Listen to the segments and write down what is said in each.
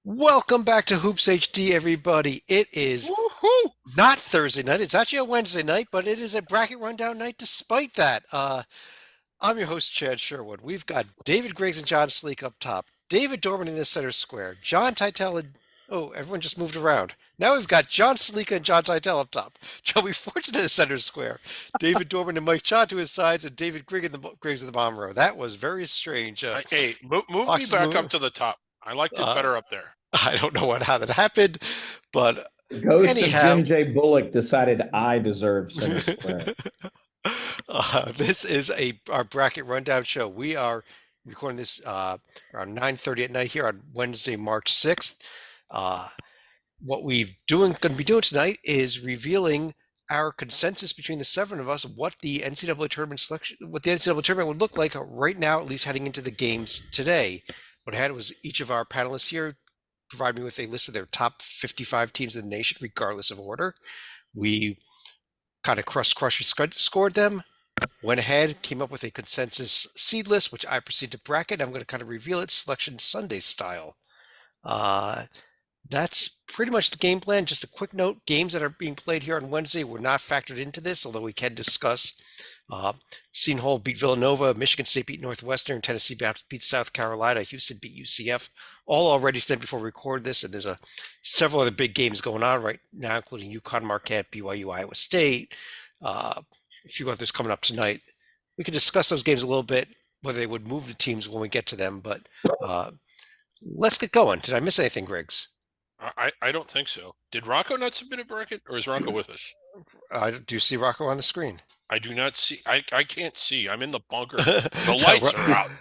Welcome back to Hoops HD, everybody. It is Woohoo! not Thursday night. It's actually a Wednesday night, but it is a bracket rundown night despite that. I'm your host, Chad Sherwood. We've got David Griggs and John Sleek up top, David Dorman in the center square, John Teitel and... Oh, everyone just moved around. Now we've got John Sleek and John Teitel up top, Joey Fortune in the center square, David Dorman and Mike Chod to his sides, and David Griggs in the bottom row. That was very strange. Hey, move me Boxes back up move. to the top. I liked it Uh, better up there. I don't know how that happened, but The ghost of anyhow, Jim J. Bullock decided I deserve center square. this is our bracket rundown show. We are recording this around 9:30 at night here on Wednesday, March 6th. What we've going to be doing tonight is revealing our consensus between the seven of us what the NCAA tournament selection, what the NCAA tournament would look like right now, at least heading into the games today. What I had was each of our panelists here provide me with a list of their top 55 teams in the nation, regardless of order. We kind of scored them, went ahead, came up with a consensus seed list, which I proceed to bracket. I'm going to kind of reveal it Selection Sunday style. That's pretty much the game plan. Just a quick note, games that are being played here on Wednesday were not factored into this, although we can discuss. Seton Hall beat Villanova, Michigan State beat Northwestern, Tennessee beat South Carolina, Houston beat UCF, all already stand before we record this, and there's several other big games going on right now, including UConn, Marquette, BYU, Iowa State, a few others coming up tonight. We can discuss those games a little bit, whether they would move the teams when we get to them, but let's get going. Did I miss anything, Griggs? I don't think so. Did Rocco not submit a bracket, or is Rocco with us? Do you see Rocco on the screen? I do not see. I can't see. I'm in the bunker. The lights are out.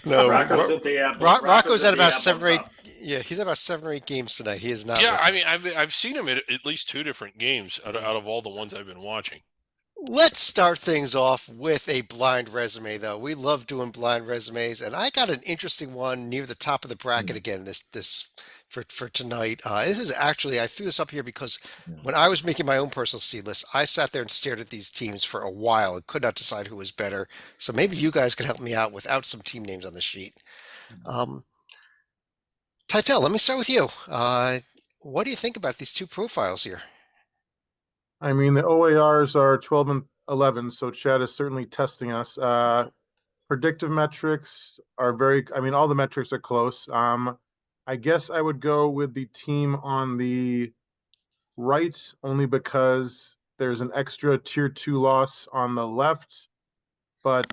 No, Rocco's at the Rocco's at about Apple 7 or 8. Top. Yeah, he's at about 7 or 8 games tonight. He is not. Yeah, with I us. mean, I've seen him at least two different games out of all the ones I've been watching. Let's start things off with a blind resume, though. We love doing blind resumes, and I got an interesting one near the top of the bracket again. This for tonight. This is actually I threw this up here because when I was making my own personal seed list, I sat there and stared at these teams for a while and could not decide who was better. So maybe you guys can help me out without some team names on the sheet. Titel, let me start with you. What do you think about these two profiles here? I mean, the OARs are 12 and 11, so Chad is certainly testing us. Predictive metrics are all the metrics are close. I guess I would go with the team on the right only because there's an extra tier 2 loss on the left, but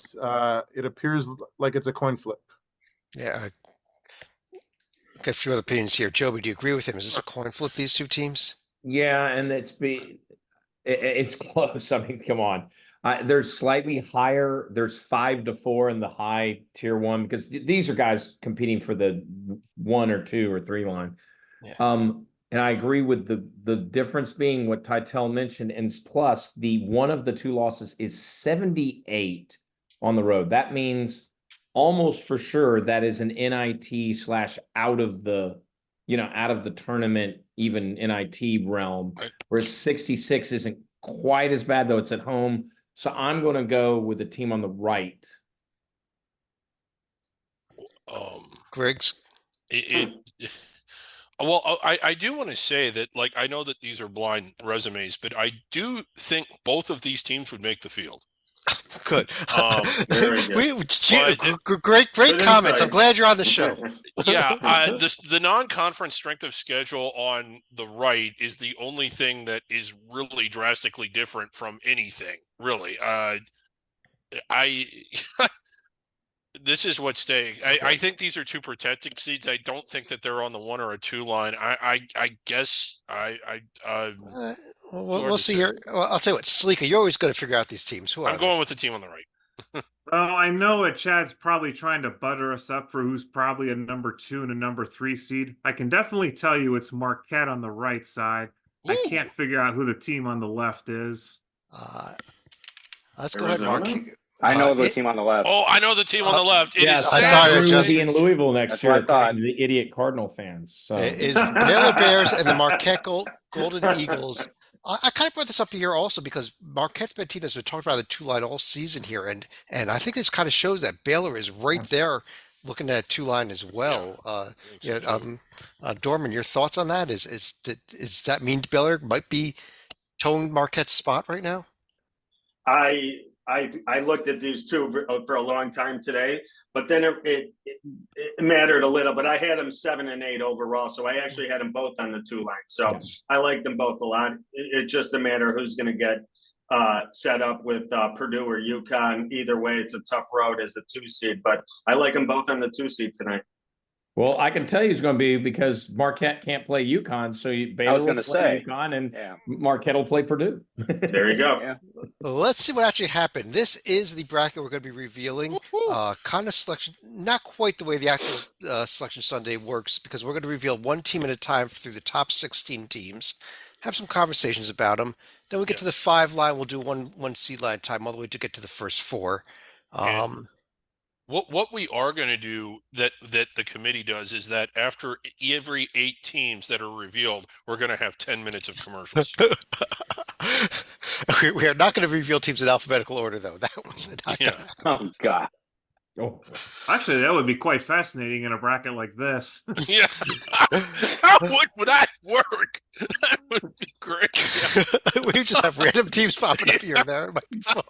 it appears like it's a coin flip. Yeah, got a few other opinions here. Joby, do you agree with him? Is this a coin flip, these two teams? Yeah, and it's close. I mean, come on. There's slightly higher. There's 5-4 in the high tier 1 because these are guys competing for the 1 or 2 or 3 line. Yeah. And I agree with the difference being what Titel mentioned, and plus the one of the 2 losses is 78 on the road. That means almost for sure that is an NIT / out of the tournament, even NIT realm, whereas 66 isn't quite as bad, though it's at home. So I'm going to go with the team on the right. Griggs? Well, I do want to say that, like, I know that these are blind resumes, but I do think both of these teams would make the field. Good. Very good. Great Good comments. insight. I'm glad you're on the show. Yeah, the non-conference strength of schedule on the right is the only thing that is really drastically different from anything, really. This is what's staying. I think these are two protected seeds. I don't think that they're on the 1 or a 2 line. I guess We'll see here. Well, I'll tell you what, Sleeka, you're always going to figure out these teams. Who are I'm going with the team on the right. Well, I know that Chad's probably trying to butter us up for who's probably a number 2 and a number 3 seed. I can definitely tell you it's Marquette on the right side. Ooh. I can't figure out who the team on the left is. Let's go ahead, Arizona? Mark. I know the team on the left. Oh, I know the team on the left. It is I Sam saw it, Ruby Justin. in Louisville next That's year. what I thought. according to the idiot Cardinal fans. So It is the Baylor Bears and the Marquette Golden Eagles. I kind of brought this up here also because Marquette's been a team that's been talked about the 2 line all season here, and I think this kind of shows that Baylor is right there looking at 2 line as well. Yeah, Dorman, your thoughts on that? Is that mean Baylor might be towing Marquette's spot right now? I looked at these two for a long time today, but then it mattered a little. But I had them 7 and 8 overall, so I actually had them both on the 2 line. So I like them both a lot. It's just a matter of who's going to get set up with Purdue or UConn. Either way, it's a tough road as a 2 seed, but I like them both on the 2 seed tonight. Well, I can tell you it's going to be because Marquette can't play UConn, so Baylor will play UConn, and Marquette will play Purdue. There you go. Yeah. Let's see what actually happened. This is the bracket we're going to be revealing. Kind of selection, not quite the way the actual Selection Sunday works, because we're going to reveal one team at a time through the top 16 teams, have some conversations about them. Then we get to the 5 line. We'll do one seed line time all the way to get to the first 4. What we are going to do that the committee does is that after every 8 teams that are revealed, we're going to have 10 minutes of commercials. We are not going to reveal teams in alphabetical order, though. That was not going to happen. Oh God. Oh, actually, that would be quite fascinating in a bracket like this. Yeah, how would that work? That would be great. Yeah. We just have random teams popping up here and there. It might be fun.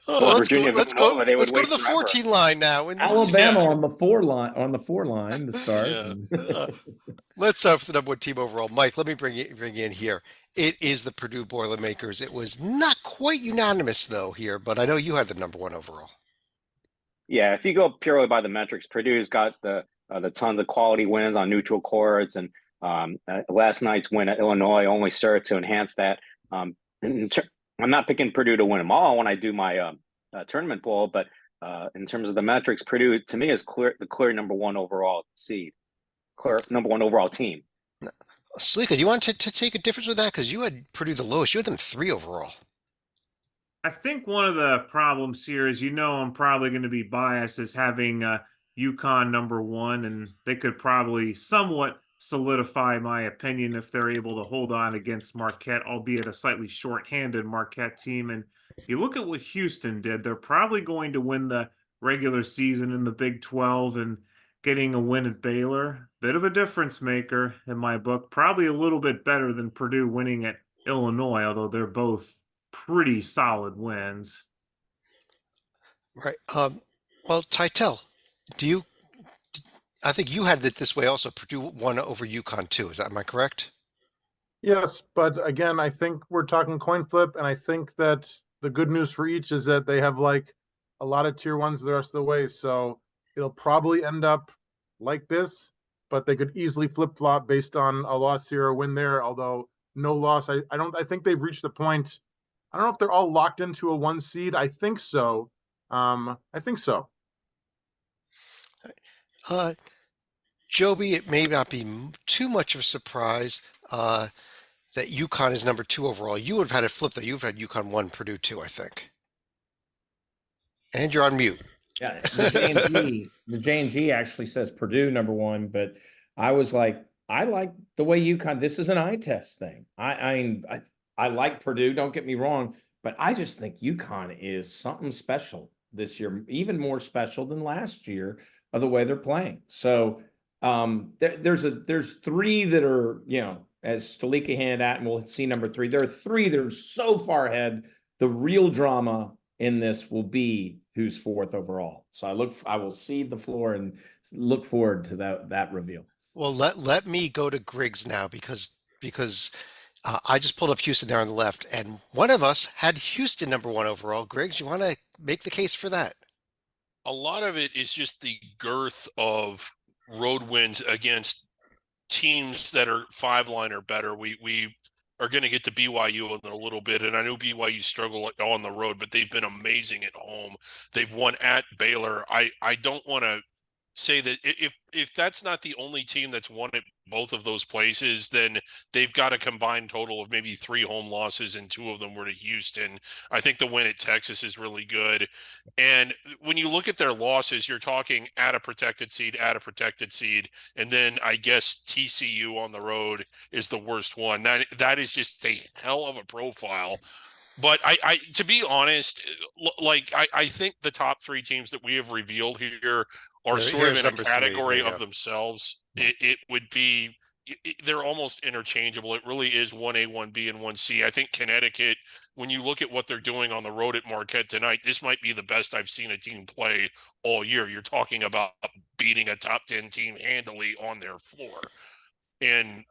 Let's go to the 14 line now. Alabama on the 4 line to start. Yeah. Let's start with the number 1 team overall. Mike, let me bring you in here. It is the Purdue Boilermakers. It was not quite unanimous though here, but I know you had the number 1 overall. Yeah, if you go purely by the metrics, Purdue's got the tons of quality wins on neutral courts, and last night's win at Illinois only served to enhance that. I'm not picking Purdue to win them all when I do my tournament poll, but in terms of the metrics, Purdue to me is the clear number 1 overall seed, clear number 1 overall team. Salika, do you want to take a difference with that? Because you had Purdue the lowest. You had them 3 overall. I think one of the problems here is, I'm probably going to be biased as having UConn number 1, and they could probably somewhat solidify my opinion if they're able to hold on against Marquette, albeit a slightly shorthanded Marquette team. And you look at what Houston did, they're probably going to win the regular season in the Big 12, and getting a win at Baylor, bit of a difference maker in my book, probably a little bit better than Purdue winning at Illinois, although they're both pretty solid wins. Right. Well, Titel, I think you had it this way also. Purdue won over UConn too. Am I correct? Yes, but again, I think we're talking coin flip, and I think that the good news for each is that they have like a lot of tier 1s the rest of the way. So it'll probably end up like this, but they could easily flip flop based on a loss here or a win there. Although no loss, I think they've reached the point. I don't know if they're all locked into a 1 seed. I think so. Joby, it may not be too much of a surprise that UConn is number 2 overall. You would have had it flipped though. You've had UConn 1, Purdue 2, I think. And you're on mute. Yeah, the J&G actually says Purdue number 1, but I was like, I like the way UConn. This is an eye test thing. I like Purdue, don't get me wrong, but I just think UConn is something special this year, even more special than last year of the way they're playing. So there's 3 that are, as Stalika handed out, and we'll see number 3. There are 3 that are so far ahead. The real drama in this will be who's 4th overall. So I will cede the floor and look forward to that reveal. Well, let me go to Griggs now because I just pulled up Houston there on the left, and one of us had Houston number 1 overall. Griggs, you want to make the case for that? A lot of it is just the girth of road wins against teams that are 5 line or better. We are going to get to BYU in a little bit, and I know BYU struggle on the road, but they've been amazing at home. They've won at Baylor. I don't want to say that if that's not the only team that's won at both of those places, then they've got a combined total of maybe 3 home losses, and 2 of them were to Houston. I think the win at Texas is really good. And when you look at their losses, you're talking at a protected seed, and then I guess TCU on the road is the worst one. That is just a hell of a profile. But I to be honest, like I think the top three teams that we have revealed here are sort of Here's in a number 3. There category you of go. themselves. It would be they're almost interchangeable. It really is 1A, 1B, and 1C. I think Connecticut, when you look at what they're doing on the road at Marquette tonight, this might be the best I've seen a team play all year. You're talking about beating a top 10 team handily on their floor. And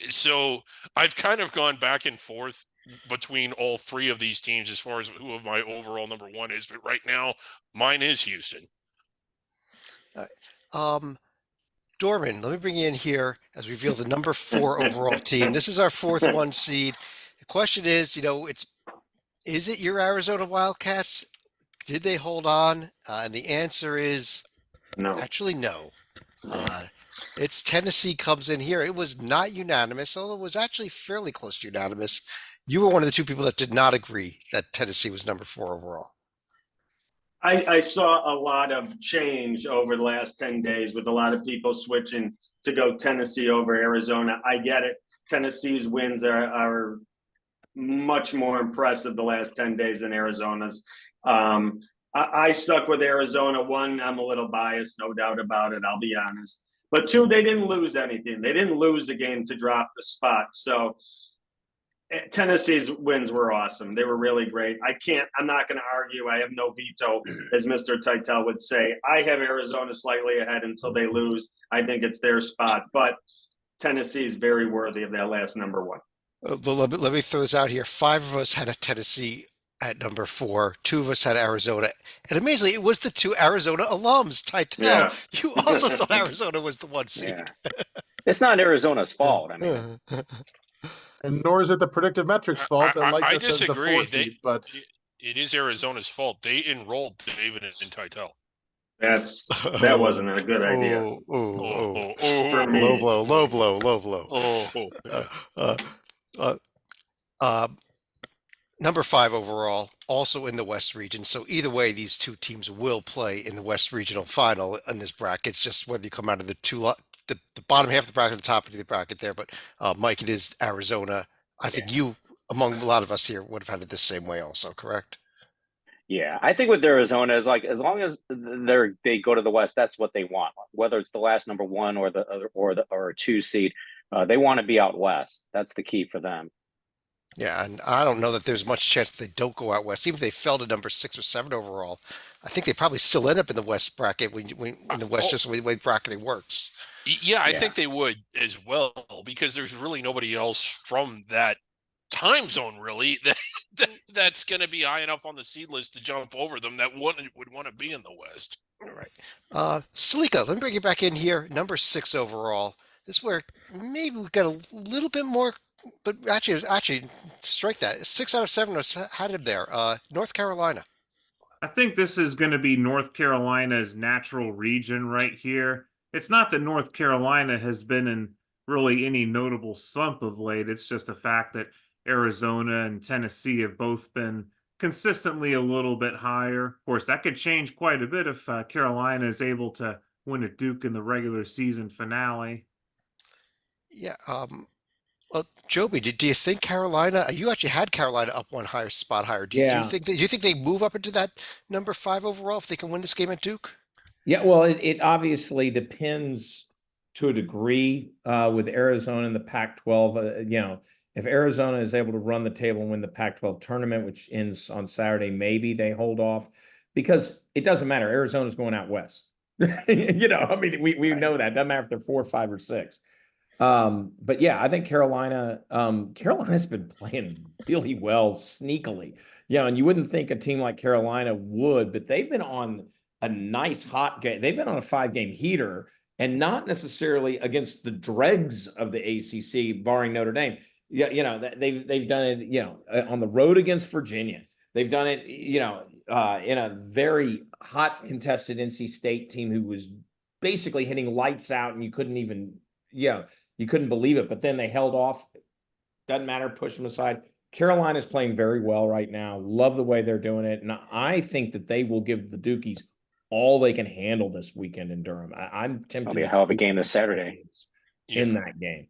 so I've kind of gone back and forth between all three of these teams as far as who of my overall number one is, but right now mine is Houston. Dorman, let me bring you in here as we reveal the number 4 overall team. This is our 4th 1 seed. The question is, is it your Arizona Wildcats? Did they hold on? And the answer is No. actually no. It's Tennessee comes in here. It was not unanimous, although it was actually fairly close to unanimous. You were one of the 2 people that did not agree that Tennessee was number 4 overall. I saw a lot of change over the last 10 days with a lot of people switching to go Tennessee over Arizona. I get it. Tennessee's wins are much more impressive the last 10 days than Arizona's. I stuck with Arizona. 1, I'm a little biased, no doubt about it. I'll be honest. But 2, they didn't lose anything. They didn't lose the game to drop the spot. So Tennessee's wins were awesome. They were really great. I'm not going to argue. I have no veto, as Mr. Titel would say. I have Arizona slightly ahead until they lose. I think it's their spot. But Tennessee is very worthy of that last number 1. Let me throw this out here. 5 of us had a Tennessee at number 4. 2 of us had Arizona. And amazingly, it was the 2 Arizona alums. Titel, Yeah. you also thought Arizona was the 1 seed. Yeah. It's not Arizona's fault. I mean, And nor is it the predictive metrics fault that like I us as the disagree. 4th seed, but It is Arizona's fault. They enrolled David and Titel. That wasn't a good idea. For me. Low blow, low blow, low blow. Number 5 overall, also in the West region. So either way, these 2 teams will play in the West Regional Final in this bracket. It's just whether you come out of the bottom half of the bracket, the top of the bracket there. But Mike, it is Arizona. I think you, among a lot of us here, would have had it the same way also, correct? yeah, I think with Arizona is like as long as they go to the West, that's what they want. Whether it's the last number 1 or a 2 seed, they want to be out West. That's the key for them. Yeah, and I don't know that there's much chance they don't go out West. Even if they fell to number 6 or 7 overall, I think they probably still end up in the West bracket when in the West, just the way bracketing works. Yeah, I think they would as well, because there's really nobody else from that time zone really that's going to be high enough on the seed list to jump over them that would want to be in the West. All right. Salika, let me bring you back in here. Number 6 overall. This is where maybe we got a little bit more, but actually strike that. 6 out of 7 was had him there. North Carolina. I think this is going to be North Carolina's natural region right here. It's not that North Carolina has been in really any notable slump of late. It's just the fact that Arizona and Tennessee have both been consistently a little bit higher. Of course, that could change quite a bit if Carolina is able to win at Duke in the regular season finale. Yeah. Well, Joby, do you think Carolina? You actually had Carolina up 1 spot higher. Do you think they move up into that number 5 overall if they can win this game at Duke? Yeah, well, it obviously depends to a degree with Arizona in the Pac-12. If Arizona is able to run the table and win the Pac-12 tournament, which ends on Saturday, maybe they hold off, because it doesn't matter. Arizona's going out West. I mean, we know that. Doesn't matter if they're 4, 5, or 6. But yeah, I think Carolina's been playing really well sneakily. And you wouldn't think a team like Carolina would, but they've been on a nice hot game. They've been on a 5-game heater, and not necessarily against the dregs of the ACC, barring Notre Dame. Yeah, they've done it, on the road against Virginia. They've done it, in a very hot contested NC State team who was basically hitting lights out, and you couldn't even, you couldn't believe it. But then they held off. Doesn't matter, push them aside. Carolina's playing very well right now. Love the way they're doing it. And I think that they will give the Dukies all they can handle this weekend in Durham. I'm tempted. It'll be a hell of a game this Saturday in that game.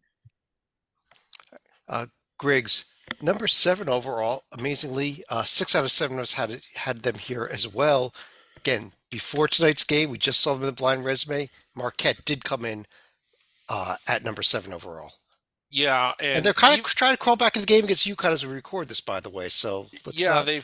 Griggs, number 7 overall, amazingly, 6 out of 7 of us had them here as well. Again, before tonight's game, we just saw them in the blind resume. Marquette did come in at number 7 overall. Yeah, And they're kind of trying to crawl back in the game against UConn as we record this, by the way. So they're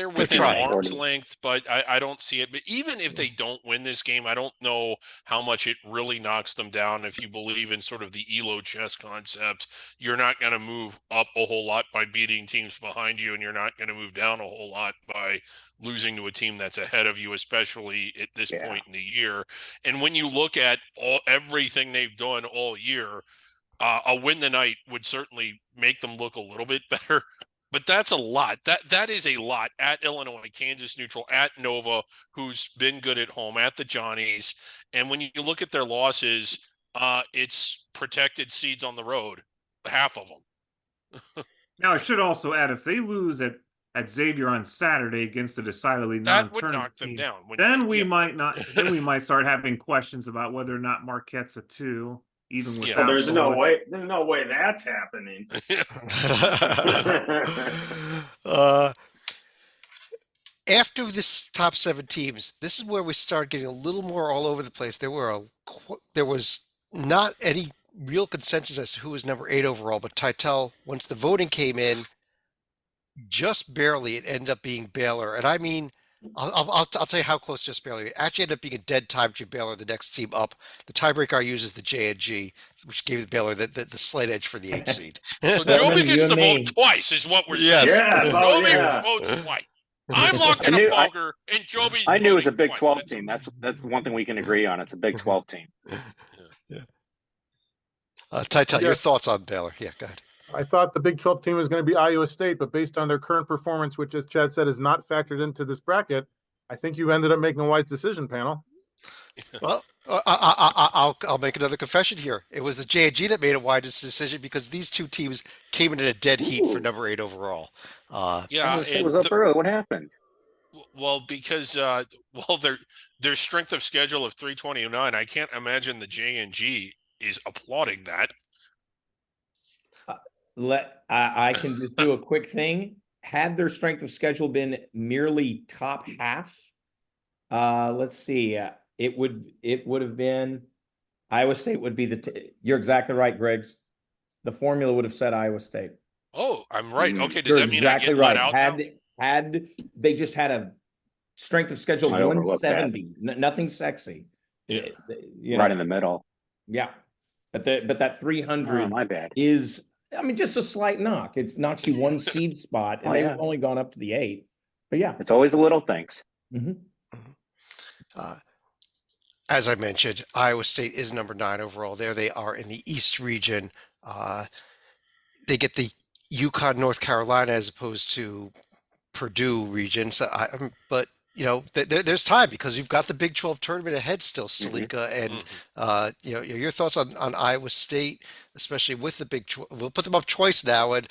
within trying. arm's length, but I don't see it. But even if they don't win this game, I don't know how much it really knocks them down. If you believe in sort of the ELO chess concept, you're not going to move up a whole lot by beating teams behind you, and you're not going to move down a whole lot by losing to a team that's ahead of you, especially at this point in the year. And when you look at everything they've done all year, a win tonight would certainly make them look a little bit better, but that's a lot. That is a lot at Illinois, Kansas neutral, at Nova, who's been good at home, at the Johnnies. And when you look at their losses, it's protected seeds on the road, half of them. Now, I should also add, if they lose at Xavier on Saturday against a decidedly That would non-tournament knock them team, down. then we might not. Then we might start having questions about whether or not Marquette's a 2, even without. Well, there's no Bullock. way. There's no way that's happening. After this top 7 teams, this is where we start getting a little more all over the place. There was not any real consensus as to who was number 8 overall, but Titel, once the voting came in, just barely it ended up being Baylor. And I mean, I'll tell you how close just barely. It actually ended up being a dead tie between Baylor, the next team up. The tiebreaker I use is the J&G, which gave Baylor the slight edge for the 8 seed. So Joby gets to vote twice, is what we're saying. Yes. Joby votes twice. I'm locked in a bunker, and Joby. I knew it was a Big 12 team. That's one thing we can agree on. It's a Big 12 team. Titel, your thoughts on Baylor? Yeah, go ahead. I thought the Big 12 team was going to be Iowa State, but based on their current performance, which, as Chad said, is not factored into this bracket, I think you ended up making a wise decision, panel. Well, I'll make another confession here. It was the J&G that made a wise decision because these two teams came in a dead heat for number 8 overall. It was up early. What happened? Well, because their strength of schedule of 329, I can't imagine the J&G is applauding that. I can just do a quick thing. Had their strength of schedule been merely top half, let's see, it would have been Iowa State would be you're exactly right, Griggs. The formula would have said Iowa State. Oh, I'm right. Okay, does You're that mean exactly I get right? let out now? Had they just had a strength of schedule I overlooked that. 170, nothing sexy, Yeah. Right in the middle. Yeah, but that 300 Oh, my bad. is, I mean, just a slight knock. It knocks you 1 seed spot, and Oh, they've yeah. only gone up to the 8. But yeah. It's always the little things. As I mentioned, Iowa State is number 9 overall. There they are in the East region. They get the UConn, North Carolina, as opposed to Purdue region. So but there's time because you've got the Big 12 tournament ahead still, Stalika, and your thoughts on Iowa State, especially with the Big 12. We'll put them up twice now, and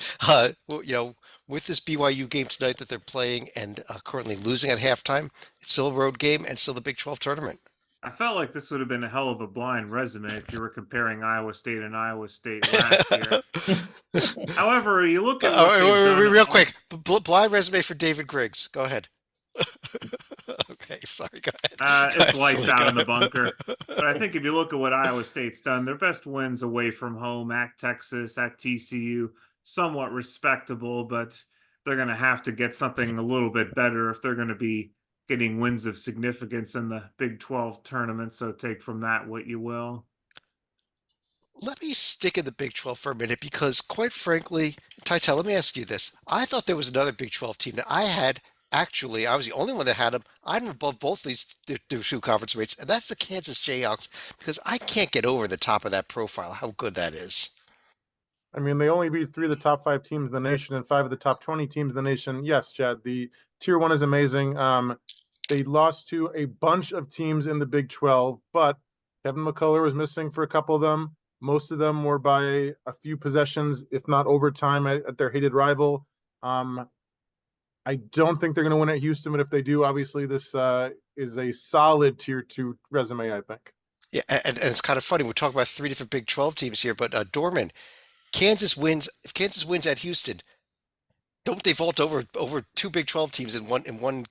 with this BYU game tonight that they're playing and currently losing at halftime, it's still a road game and still the Big 12 tournament. I felt like this would have been a hell of a blind resume if you were comparing Iowa State and Iowa State last year. However, you look at real quick, blind resume for David Griggs. Go ahead. Okay, sorry. Go ahead. It's lights out in the bunker. But I think if you look at what Iowa State's done, their best wins away from home at Texas, at TCU, somewhat respectable, but they're going to have to get something a little bit better if they're going to be getting wins of significance in the Big 12 tournament. So take from that what you will. Let me stick in the Big 12 for a minute because, quite frankly, Titel, let me ask you this. I thought there was another Big 12 team that I had. Actually, I was the only one that had them. I'm above both these two conference rates, and that's the Kansas Jayhawks because I can't get over the top of that profile, how good that is. I mean, they only beat 3 of the top 5 teams in the nation and 5 of the top 20 teams in the nation. Yes, Chad, the Tier 1 is amazing. They lost to a bunch of teams in the Big 12, but Kevin McCullough was missing for a couple of them. Most of them were by a few possessions, if not overtime at their hated rival. I don't think they're going to win at Houston, but if they do, obviously this is a solid Tier 2 resume, I think. Yeah, and it's kind of funny. We're talking about 3 different Big 12 teams here, but Dorman, Kansas wins, if Kansas wins at Houston, don't they vault over two Big 12 teams in one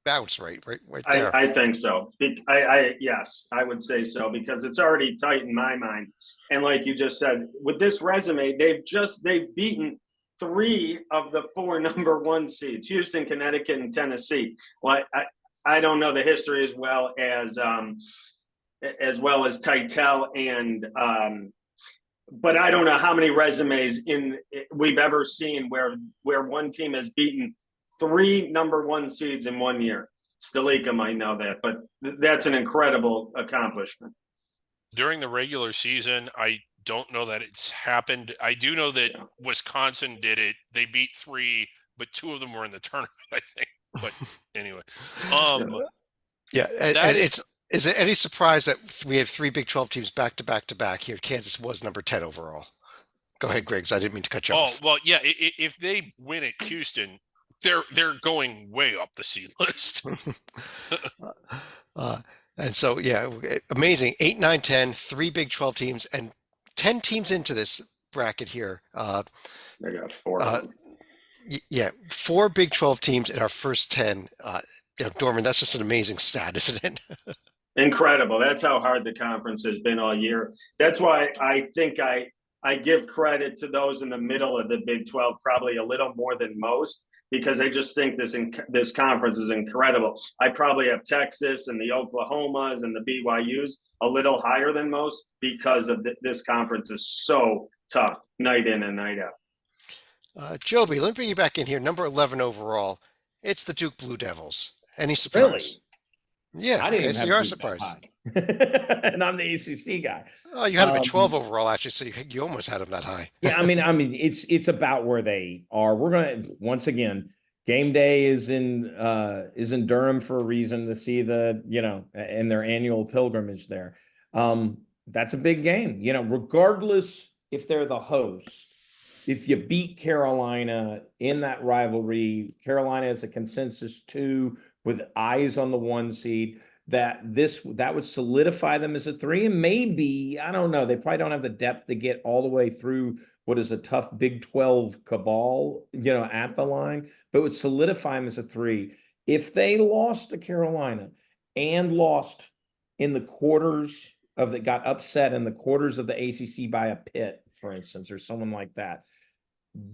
bounce, right there. I think so. Yes, I would say so because it's already tight in my mind. And like you just said, with this resume, they've beaten 3 of the 4 number 1 seeds: Houston, Connecticut, and Tennessee. Well, I don't know the history as well as Titel and but I don't know how many resumes we've ever seen where one team has beaten 3 number 1 seeds in 1 year. Stalika might know that, but that's an incredible accomplishment. During the regular season, I don't know that it's happened. I do know that Wisconsin did it. They beat 3, but 2 of them were in the tournament, I think. But anyway, yeah, and is it any surprise that we have 3 Big 12 teams back to back to back here? Kansas was number 10 overall. Go ahead, Griggs. I didn't mean to cut you off. Oh, well, yeah. If they win at Houston, they're going way up the seed list. And so, yeah, amazing. 8, 9, 10, 3 Big 12 teams, and 10 teams into this bracket here. They got 4. Yeah, 4 Big 12 teams in our first 10. Dorman, that's just an amazing stat, isn't it? Incredible. That's how hard the conference has been all year. That's why I think I give credit to those in the middle of the Big 12 probably a little more than most, because I just think this conference is incredible. I probably have Texas and the Oklahomas and the BYUs a little higher than most because of this conference is so tough night in and night out. Joby, let me bring you back in here. Number 11 overall. It's the Duke Blue Devils. Any surprise? Really? Yeah. I didn't Okay, even so have you are Duke that surprised. high. And I'm the ACC guy. Oh, you had them at 12 overall, actually, so you almost had them that high. Yeah, I mean, it's about where they are. We're gonna once again. Game day is in Durham for a reason, to see in their annual pilgrimage there. That's a big game, regardless if they're the host. If you beat Carolina in that rivalry, Carolina is a consensus 2 with eyes on the 1 seed. That would solidify them as a 3, and maybe, I don't know, they probably don't have the depth to get all the way through what is a tough Big 12 cabal, at the line, but would solidify them as a 3. If they lost to Carolina and lost in the quarters got upset in the quarters of the ACC by a Pitt, for instance, or someone like that,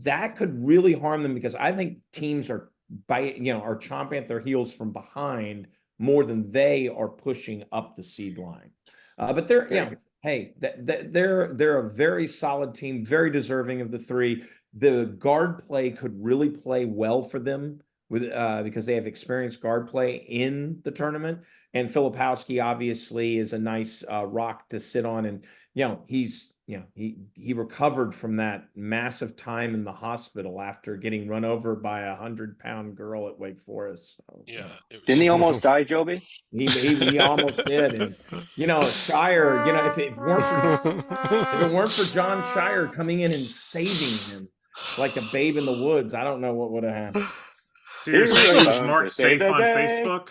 that could really harm them, because I think teams are chomping at their heels from behind more than they are pushing up the seed line. But they're, hey, they're a very solid team, very deserving of the 3. The guard play could really play well for them because they have experienced guard play in the tournament. And Filipowski obviously is a nice rock to sit on, and he recovered from that massive time in the hospital after getting run over by a 100-pound girl at Wake Forest. So, Yeah. Didn't he almost die, Joby? He almost did. And Shire, if it weren't for John Shire coming in and saving him like a babe in the woods, I don't know what would have happened. Seriously, Here's smart safe on Facebook.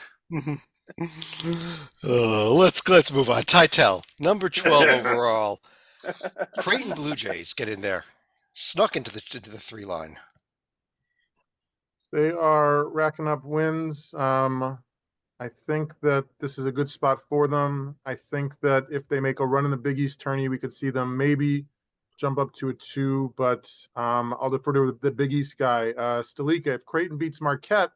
Let's move on. Titel, number 12 overall. Creighton Blue Jays get in there, snuck into the 3 line. They are racking up wins. I think that this is a good spot for them. I think that if they make a run in the Big East tourney, we could see them maybe jump up to a 2, but I'll defer to the Big East guy. Stalika, if Creighton beats Marquette,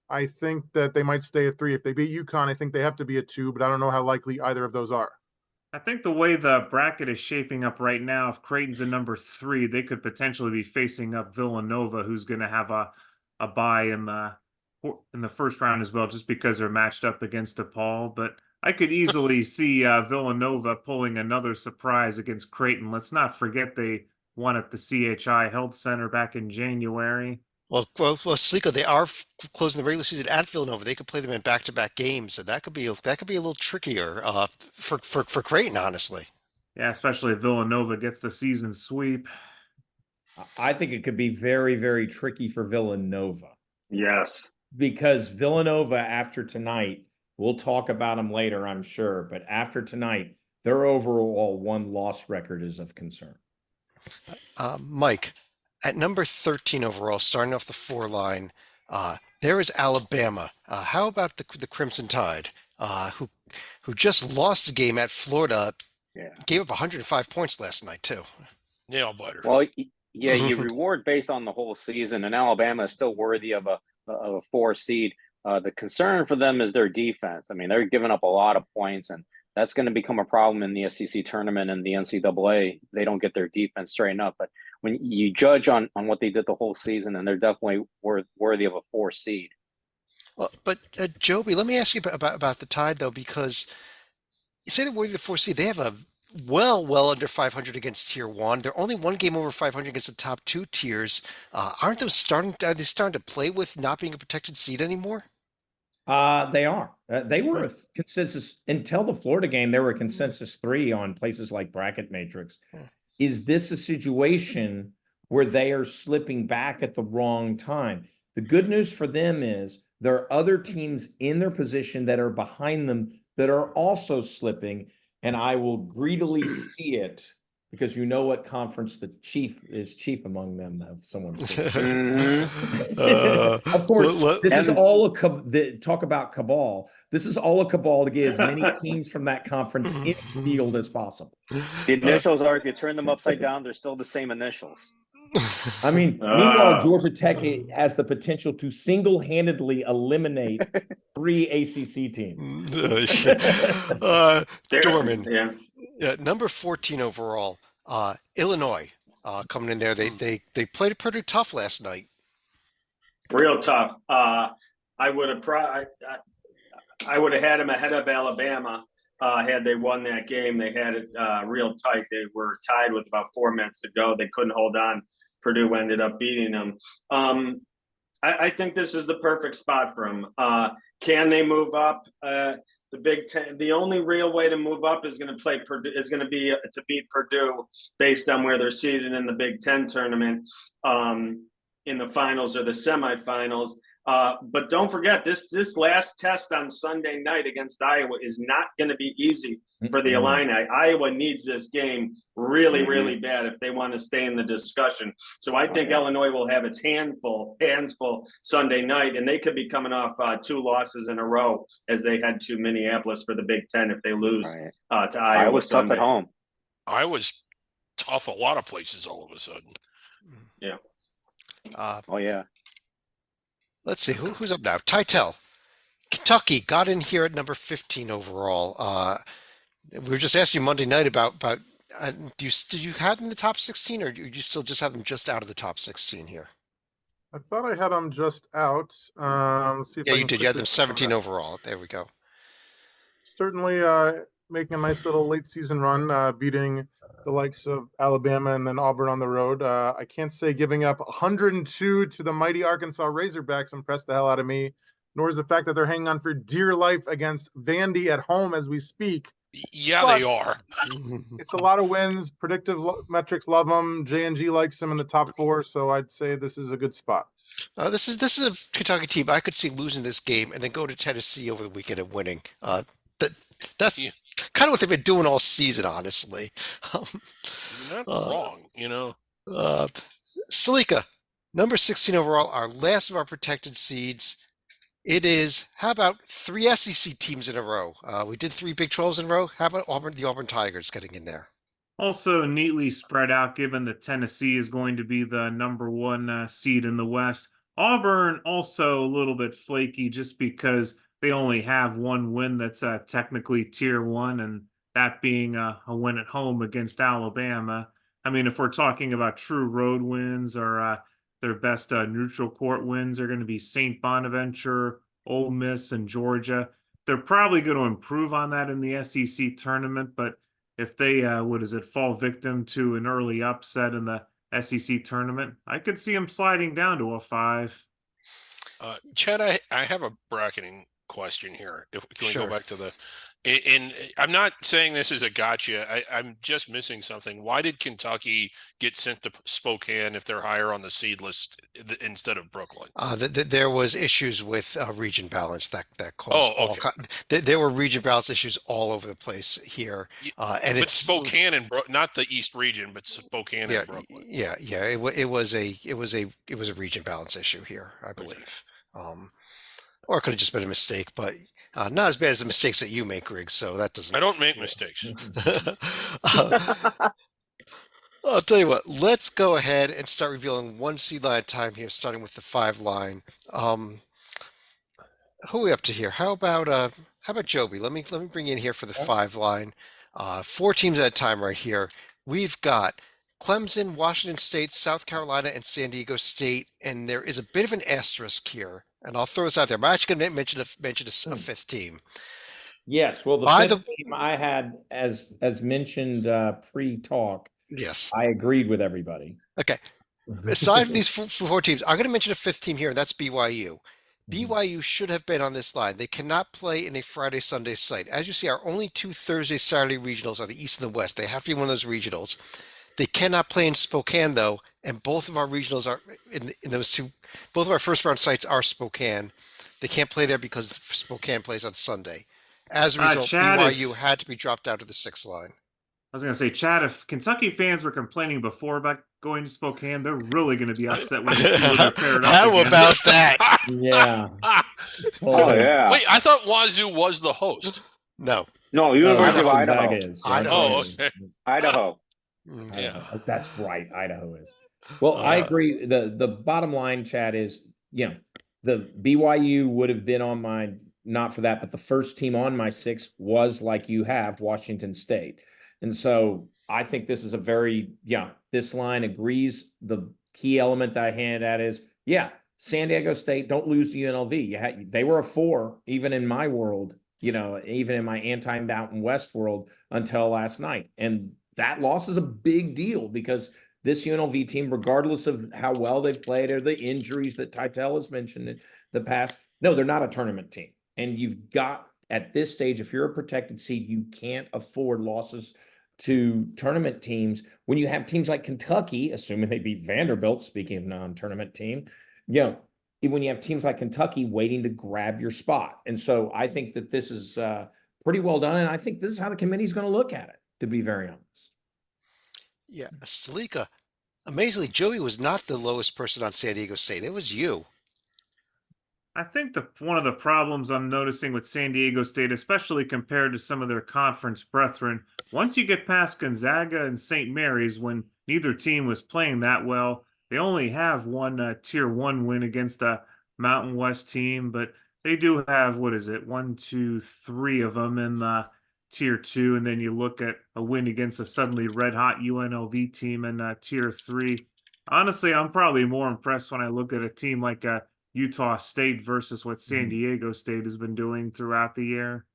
I think that they might stay at 3. If they beat UConn, I think they have to be a 2, but I don't know how likely either of those are. I think the way the bracket is shaping up right now, if Creighton's a number 3, they could potentially be facing up Villanova, who's going to have a bye in the first round as well, just because they're matched up against DePaul. But I could easily see Villanova pulling another surprise against Creighton. Let's not forget they won at the CHI Health Center back in January. Well, Sliko, they are closing the regular season at Villanova. They could play them in back-to-back games, so that could be a little trickier for Creighton, honestly. Yeah, especially if Villanova gets the season sweep. I think it could be very, very tricky for Villanova. Yes. Because Villanova, after tonight, we'll talk about them later, I'm sure, but after tonight, their overall one-loss record is of concern. Mike, at number 13 overall, starting off the 4 line, there is Alabama. How about the Crimson Tide, who just lost a game at Florida, Yeah. gave up 105 points last night too. Nail biter. Well, yeah, you reward based on the whole season, and Alabama is still worthy of a 4 seed. The concern for them is their defense. I mean, they're giving up a lot of points, and that's going to become a problem in the SEC tournament and the NCAA. They don't get their defense straightened up. But when you judge on what they did the whole season, and they're definitely worthy of a 4 seed. Well, but Joby, let me ask you about the Tide though, because you say they're worthy of the 4 seed. They have a well under 500 against tier 1. They're only 1 game over 500 against the top 2 tiers. Are they starting to play with not being a protected seed anymore? They are. They were a consensus until the Florida game. They were a consensus 3 on places like Bracket Matrix. Is this a situation where they are slipping back at the wrong time? The good news for them is there are other teams in their position that are behind them that are also slipping, and I will greedily see it because you know what conference the chief among them, if someone said. Of course, this is all talk about cabal. This is all a cabal to get as many teams from that conference in the field as possible. The initials are, if you turn them upside down, they're still the same initials. I mean, meanwhile, Georgia Tech has the potential to single-handedly eliminate 3 ACC teams. Dorman, yeah, number 14 overall, Illinois, coming in there. They played it pretty tough last night. Real tough. I would have had them ahead of Alabama had they won that game. They had it real tight. They were tied with about 4 minutes to go. They couldn't hold on. Purdue ended up beating them. I think this is the perfect spot for them. Can they move up? The Big Ten. The only real way to move up is going to play Purdue. Is going to be to beat Purdue based on where they're seated in the Big Ten tournament, in the finals or the semifinals. But don't forget this last test on Sunday night against Iowa is not going to be easy for the Illini. Iowa needs this game really, really bad if they want to stay in the discussion. So I think Illinois will have its hands full Sunday night, and they could be coming off 2 losses in a row as they head to Minneapolis for the Big Ten if they lose to Iowa. Iowa's tough at home. Iowa's tough a lot of places all of a sudden. Yeah. Oh yeah. Let's see who's up now. Titel, Kentucky got in here at number 15 overall. We were just asking you Monday night about did you have them in the top 16, or do you still just have them just out of the top 16 here? I thought I had them just out. Let's see if Yeah, I you can did. You had them quickly 17 find that. overall. There we go. Certainly making a nice little late season run, beating the likes of Alabama and then Auburn on the road. I can't say giving up 102 to the mighty Arkansas Razorbacks impressed the hell out of me, nor is the fact that they're hanging on for dear life against Vandy at home as we speak. Yeah, But they are. It's a lot of wins. Predictive metrics love them. J&G likes them in the top 4, so I'd say this is a good spot. This is a Kentucky team I could see losing this game and then go to Tennessee over the weekend and winning. That's kind of what they've been doing all season, honestly. You're not wrong, you know. Salika, number 16 overall, our last of our protected seeds. It is, how about 3 SEC teams in a row? We did 3 Big 12s in a row. How about the Auburn Tigers getting in there? Also neatly spread out, given that Tennessee is going to be the number 1 seed in the West. Auburn also a little bit flaky just because they only have 1 win that's technically tier 1, and that being a win at home against Alabama. I mean, if we're talking about true road wins or their best neutral court wins are going to be St. Bonaventure, Ole Miss, and Georgia. They're probably going to improve on that in the SEC tournament, but if they, fall victim to an early upset in the SEC tournament, I could see them sliding down to a 5. Chad, I have a bracketing question here. If can we Sure. go back to the, and I'm not saying this is a gotcha. I'm just missing something. Why did Kentucky get sent to Spokane if they're higher on the seed list instead of Brooklyn? There was issues with region balance that caused Oh, all okay. there were region balance issues all over the place here, and But it's Spokane and not the East region, but Spokane yeah, and Brooklyn. yeah, yeah. It was a region balance issue here, I believe. Or it could have just been a mistake, but not as bad as the mistakes that you make, Griggs. So that doesn't. I don't make mistakes. I'll tell you what. Let's go ahead and start revealing one seed line at a time here, starting with the 5 line. Who are we up to here? How about Joby? Let me bring you in here for the 5 line. 4 teams at a time right here. We've got Clemson, Washington State, South Carolina, and San Diego State, and there is a bit of an asterisk here. And I'll throw this out there. I'm actually going to mention a 5th team. Yes, well, the By fifth team I had, as mentioned pre-talk, Yes. I agreed with everybody. Okay. Aside from these 4 teams, I'm going to mention a 5th team here, and that's BYU. BYU should have been on this line. They cannot play in a Friday, Sunday site. As you see, our only 2 Thursday, Saturday regionals are the East and the West. They have to be one of those regionals. They cannot play in Spokane, though, and both of our regionals are in those 2. Both of our first round sites are Spokane. They can't play there because Spokane plays on Sunday. As a result, Chad, BYU had to be dropped out of the 6th line. I was going to say, Chad, if Kentucky fans were complaining before about going to Spokane, they're really going to be upset when they see where they're paired up. How again. about that? Yeah. Oh yeah. Wait, I thought Wazoo was the host. No. No, University of Gonzaga Idaho. is. Idaho. Oh, is. okay. Idaho. Mm. Yeah. That's right. Idaho is. Well, I agree. The bottom line, Chad, is, the BYU would have been on my, not for that, but the first team on my 6 was, like you have, Washington State. And so I think this is a very, this line agrees. The key element that I handed at is, San Diego State, don't lose to UNLV. They were a 4, even in my world, even in my anti-Mountain West world until last night. And that loss is a big deal because this UNLV team, regardless of how well they've played or the injuries that Titel has mentioned in the past, no, they're not a tournament team. And you've got, at this stage, if you're a protected seed, you can't afford losses to tournament teams. When you have teams like Kentucky, assuming they beat Vanderbilt, speaking of non-tournament team, when you have teams like Kentucky waiting to grab your spot. And so I think that this is pretty well done. And I think this is how the committee is going to look at it, to be very honest. Yeah, Stalika, amazingly, Joey was not the lowest person on San Diego State. It was you. I think one of the problems I'm noticing with San Diego State, especially compared to some of their conference brethren, once you get past Gonzaga and St. Mary's, when neither team was playing that well, they only have one tier 1 win against a Mountain West team, but they do have, 1, 2, 3 of them in the tier 2, and then you look at a win against a suddenly red hot UNLV team in tier 3. Honestly, I'm probably more impressed when I look at a team like Utah State versus what San Diego State has been doing throughout the year.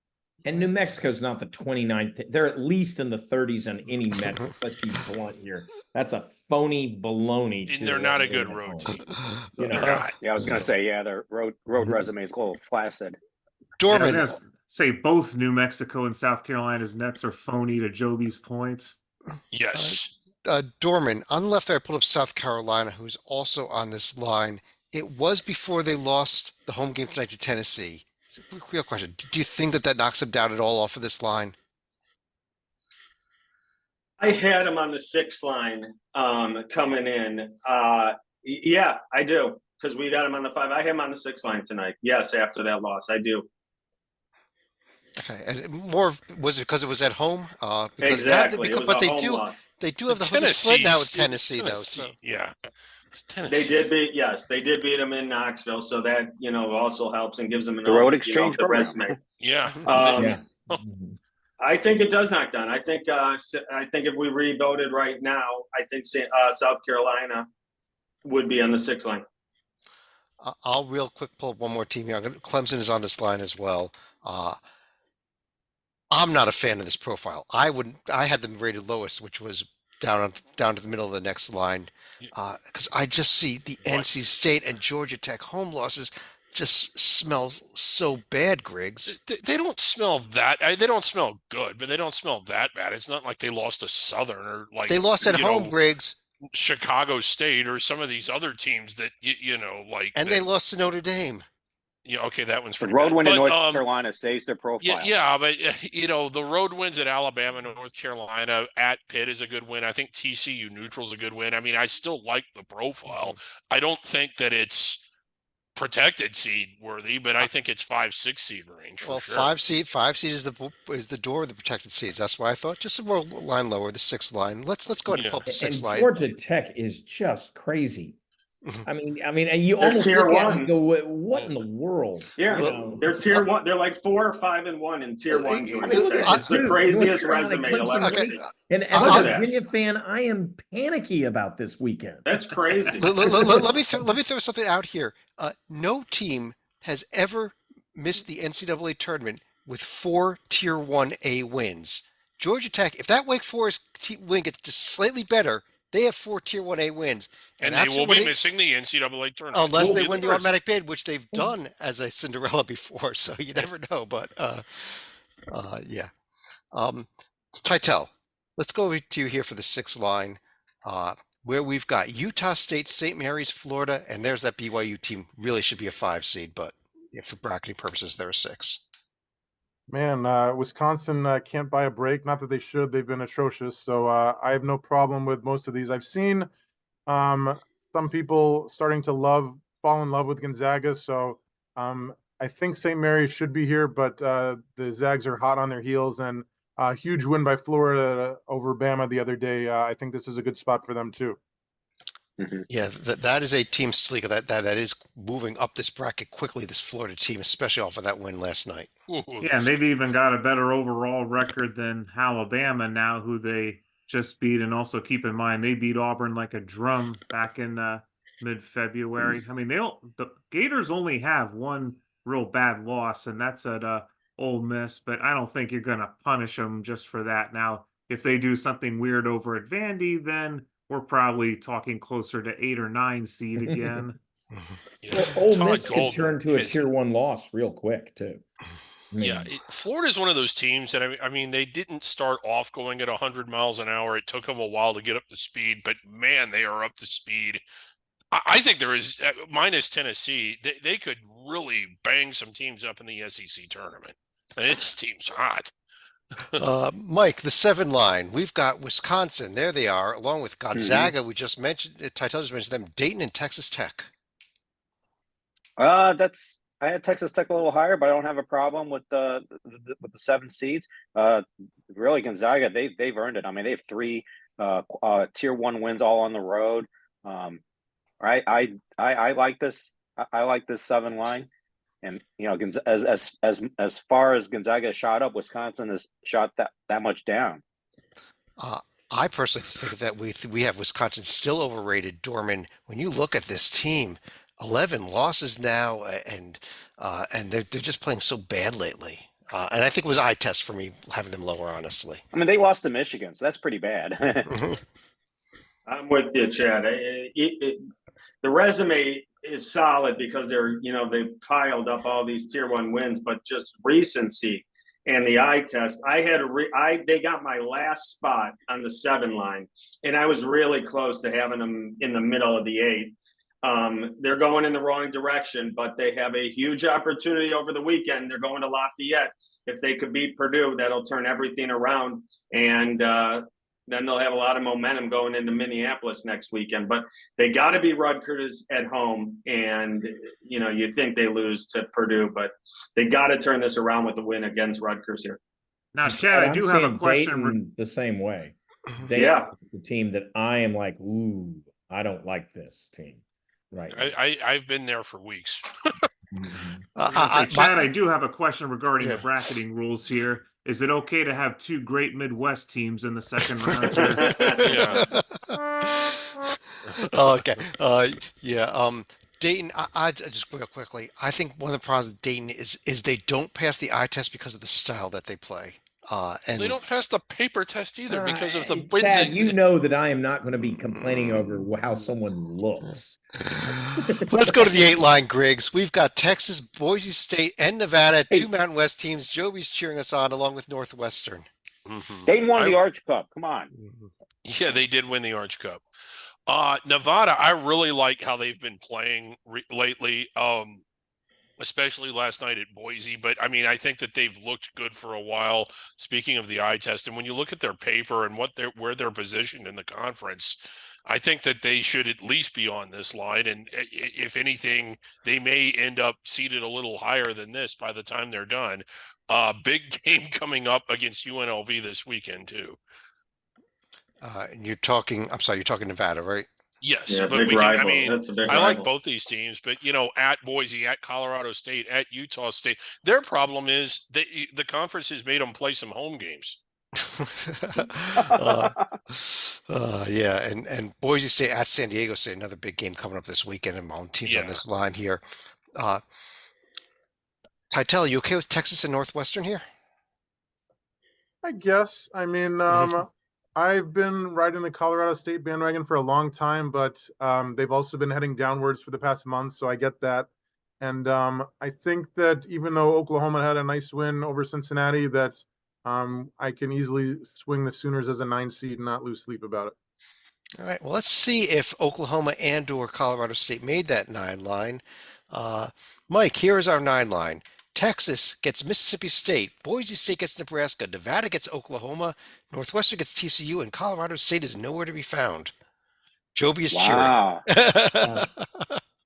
And New Mexico's not the 29th. They're at least in the 30s on any metric. Let's be blunt here. That's a phony baloney. And they're not a good road team. They're not. Yeah, I was going to say, their road resume is a little flaccid. I was Dorman, going to say both New Mexico and South Carolina's nets are phony, to Joby's point. Yes. Dorman, on the left there, I pulled up South Carolina, who's also on this line. It was before they lost the home game tonight to Tennessee. Real question. Do you think that knocks them down at all off of this line? I had him on the 6th line coming in. Yeah, I do. Because we got him on the 5. I had him on the 6th line tonight. Yes, after that loss, I do. Okay, and more was it because it was at home? Because Exactly. It was but a home loss. they do have the split now with Tennessee, though. Tennessee. So. Yeah. It's They Tennessee. did beat them in Knoxville, so that also helps and gives them The road exchange the program. resume. Yeah. I think it does knock down. I think if we revoted right now, I think South Carolina would be on the 6th line. I'll real quick pull up one more team here. Clemson is on this line as well. I'm not a fan of this profile. I had them rated lowest, which was down to the middle of the next line, because I just see the NC State and Georgia Tech home losses just smells so bad, Griggs. They don't smell that. They don't smell good, but they don't smell that bad. It's not like they lost to Southern or like They lost at you home, know, Griggs, Chicago State or some of these other teams that like. and they lost to Notre Dame. Yeah, okay, that one's The pretty road bad. win in But, North Carolina saves their profile. yeah, but the road wins at Alabama, North Carolina, at Pitt is a good win. I think TCU neutral is a good win. I mean, I still like the profile. I don't think that it's protected seed worthy, but I think it's 5-6 seed range for Well, sure. 5 seed is the door of the protected seeds. That's why I thought just a line lower, the 6th line. Let's go ahead and pull up the 6th And line. Georgia Tech is just crazy. I mean, and you They're almost tier look at it one. and go, "What in the world?" Yeah, You know? they're tier one. They're like 4 or 5-1 in tier one. I Georgia mean, look Tech. at It's the Duke, craziest North Carolina, resume you'll ever Clemson, Okay, see. And as Look a at that. Virginia fan, I am panicky about this weekend. That's crazy. let me throw something out here. No team has ever missed the NCAA tournament with 4 Tier 1A wins. Georgia Tech, if that Wake Forest win gets just slightly better, they have 4 Tier 1A wins. And they will be missing the NCAA tournament. Unless Will they be win the first. automatic bid, which they've done as a Cinderella before, so you never know. But yeah. Titel, let's go over to you here for the 6th line, where we've got Utah State, St. Mary's, Florida, and there's that BYU team. Really should be a 5 seed, but for bracketing purposes, they're a 6. Man, Wisconsin can't buy a break. Not that they should. They've been atrocious. So I have no problem with most of these. I've seen some people starting to fall in love with Gonzaga. So I think St. Mary's should be here, but the Zags are hot on their heels, and a huge win by Florida over Bama the other day. I think this is a good spot for them too. Yeah, that is a team sleeper that is moving up this bracket quickly. This Florida team, especially off of that win last night. Ooh, Yeah, and they've even got a better overall record than Alabama now, who they just beat. And also keep in mind, they beat Auburn like a drum back in mid-February. I mean, the Gators only have one real bad loss, and that's at Ole Miss. But I don't think you're going to punish them just for that. Now, if they do something weird over at Vandy, then we're probably talking closer to 8 or 9 seed again. yeah. Well, Ole Todd Miss could Golden turn to a is- Tier 1 loss real quick too. I mean, Yeah, Florida is one of those teams that I mean, they didn't start off going at 100 miles an hour. It took them a while to get up to speed, but man, they are up to speed. I think there is minus Tennessee. They could really bang some teams up in the SEC tournament. And this team's hot. Mike, the 7 line, we've got Wisconsin. There they are, along with Gonzaga. We just mentioned, Titel just mentioned them, Dayton and Texas Tech. I had Texas Tech a little higher, but I don't have a problem with the 7 seeds. Really, Gonzaga, they've earned it. I mean, they have 3 Tier 1 wins all on the road. I like this. I like this 7 line, and as far as Gonzaga shot up, Wisconsin has shot that much down. I personally think that we have Wisconsin still overrated. Dorman, when you look at this team, 11 losses now, and they're just playing so bad lately. And I think it was eye test for me having them lower, honestly. I mean, they lost to Michigan, so that's pretty bad. I'm with you, Chad. The resume is solid because they piled up all these tier 1 wins, but just recency and the eye test. They got my last spot on the 7 line, and I was really close to having them in the middle of the 8. They're going in the wrong direction, but they have a huge opportunity over the weekend. They're going to Lafayette. If they could beat Purdue, that'll turn everything around, and then they'll have a lot of momentum going into Minneapolis next weekend. But they got to be Rutgers at home, and you think they lose to Purdue, but they got to turn this around with the win against Rutgers here. Now, Chad, I I'm do have a seeing question. Dayton the same way. Dayton Yeah. is the team that I am like, ooh, I don't like this team. Right. I've been there for weeks. Chad, I do have a question regarding Yeah. the bracketing rules here. Is it okay to have 2 great Midwest teams in the second round here? Okay. Yeah. Dayton, I just real quickly, I think one of the problems with Dayton is they don't pass the eye test because of the style that they play. And They don't pass the paper test either because of the wins. Chad, you know that I am not going to be complaining over how someone looks. let's go to the 8-line, Griggs. We've got Texas, Boise State, and Nevada, Hey. two Mountain West teams. Joby's cheering us on along with Northwestern. Mhm. They won the I- Arch Cup. Come on. Yeah, they did win the Orange Cup. Nevada, I really like how they've been playing lately, especially last night at Boise. But I mean, I think that they've looked good for a while. Speaking of the eye test, and when you look at their paper and where they're positioned in the conference, I think that they should at least be on this line. And if anything, they may end up seated a little higher than this by the time they're done. Big game coming up against UNLV this weekend too. And you're talking Nevada, right? Yes, Yeah, but big we can, I rival. mean, That's a big I like rival. both these teams, but at Boise, at Colorado State, at Utah State, their problem is the conference has made them play some home games. Yeah, and Boise State at San Diego State, another big game coming up this weekend, and all teams on Yeah. this line here. Titel, you okay with Texas and Northwestern here? I guess. I mean, I've been riding the Colorado State bandwagon for a long time, but they've also been heading downwards for the past month, so I get that. And I think that even though Oklahoma had a nice win over Cincinnati, that I can easily swing the Sooners as a 9 seed and not lose sleep about it. All right. Well, let's see if Oklahoma and/or Colorado State made that 9 line. Mike, here is our 9 line. Texas gets Mississippi State, Boise State gets Nebraska, Nevada gets Oklahoma, Northwestern gets TCU, and Colorado State is nowhere to be found. Joby is Wow. cheering.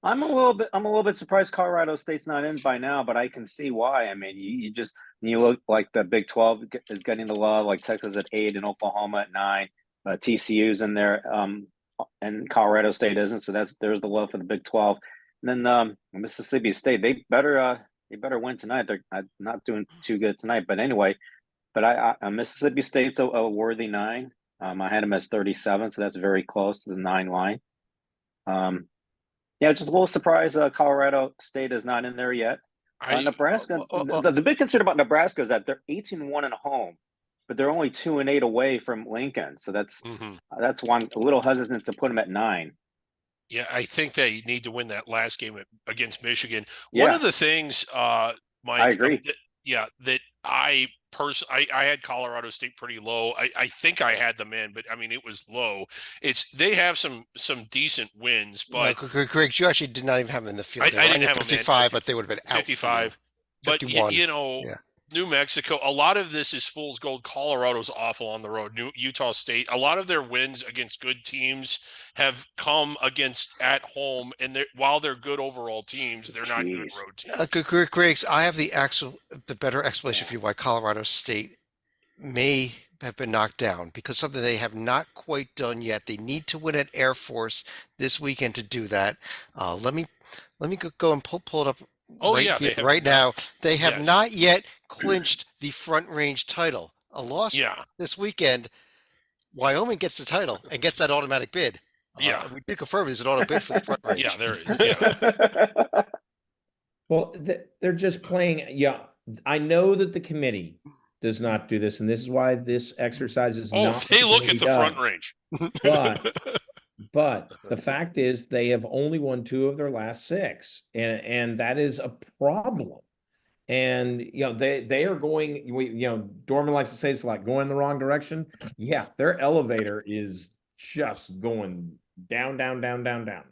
I'm a little bit surprised Colorado State's not in by now, but I can see why. I mean, you look like the Big 12 is getting the love, like Texas at 8 and Oklahoma at 9. TCU's in there, and Colorado State isn't. So there's the love for the Big 12. And then Mississippi State, they better win tonight. They're not doing too good tonight, but anyway. But Mississippi State's a worthy 9. I had them as 37, so that's very close to the 9 line. Yeah, just a little surprised Colorado State is not in there yet. Nebraska, the big concern about Nebraska is that they're 18-1 at home, but they're only 2-8 away from Lincoln. So that's why I'm a little hesitant to put them at 9. Yeah, I think they need to win that last game against Michigan. Yeah. One of the things, Mike, I agree. That I had Colorado State pretty low. I think I had them in, but I mean it was low. They have some decent wins, but Greg, you actually did not even have them in the field. I didn't have them in 55, but they would have been out. 55. But 51. Yeah. New Mexico, a lot of this is fool's gold. Colorado's awful on the road. Utah State, a lot of their wins against good teams have come at home, and while they're good overall teams, they're not good road teams. Griggs, I have the better explanation for you why Colorado State may have been knocked down, because something they have not quite done yet. They need to win at Air Force this weekend to do that. Let me go and pull it up. Right now, they have not yet clinched the Front Range title. A loss this weekend, Wyoming gets the title and gets that automatic bid. We did confirm there's an auto bid for the Front Range. Yeah, there is. Yeah. Well, they're just playing. Yeah, I know that the committee does not do this, and this is why this exercise is not. They look at the Front Range. But the fact is, they have only won 2 of their last 6, and that is a problem. And they are going. Dorman likes to say it's like going in the wrong direction. Yeah, their elevator is just going down right now.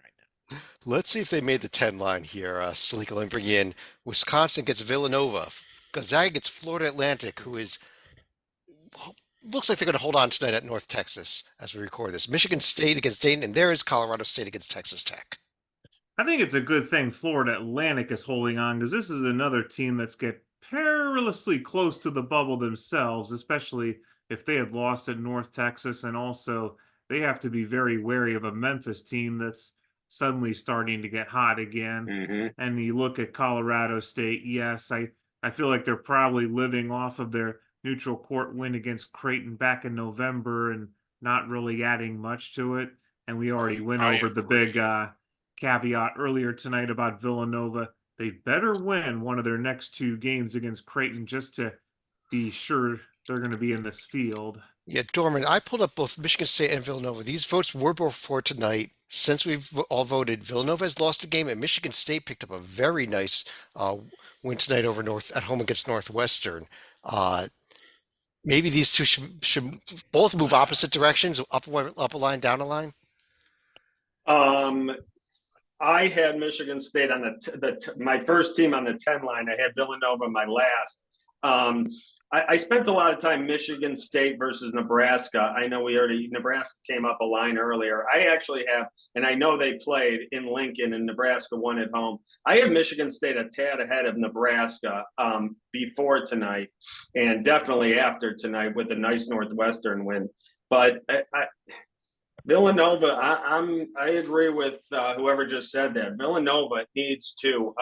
Let's see if they made the 10 line here. Stalika, let me bring you in. Wisconsin gets Villanova. Gonzaga gets Florida Atlantic, who looks like they're going to hold on tonight at North Texas as we record this. Michigan State against Dayton, and there is Colorado State against Texas Tech. I think it's a good thing Florida Atlantic is holding on, because this is another team that's get perilously close to the bubble themselves, especially if they had lost at North Texas. And also they have to be very wary of a Memphis team that's suddenly starting to get hot again. Mm-hmm. And you look at Colorado State, yes, I feel like they're probably living off of their neutral court win against Creighton back in November and not really adding much to it. And we already went over the big caveat earlier tonight about Villanova. They better win one of their next 2 games against Creighton just to be sure they're going to be in this field. Yeah, Dorman, I pulled up both Michigan State and Villanova. These votes were before tonight. Since we've all voted, Villanova has lost a game, and Michigan State picked up a very nice win tonight over North at home against Northwestern. Maybe these two should both move opposite directions, up a line, down a line. I had Michigan State on my first team on the 10 line. I had Villanova my last. I spent a lot of time Michigan State versus Nebraska. I know Nebraska came up a line earlier. I actually have, and I know they played in Lincoln and Nebraska won at home. I have Michigan State a tad ahead of Nebraska before tonight, and definitely after tonight with a nice Northwestern win. But Villanova, I agree with whoever just said that. Villanova needs to.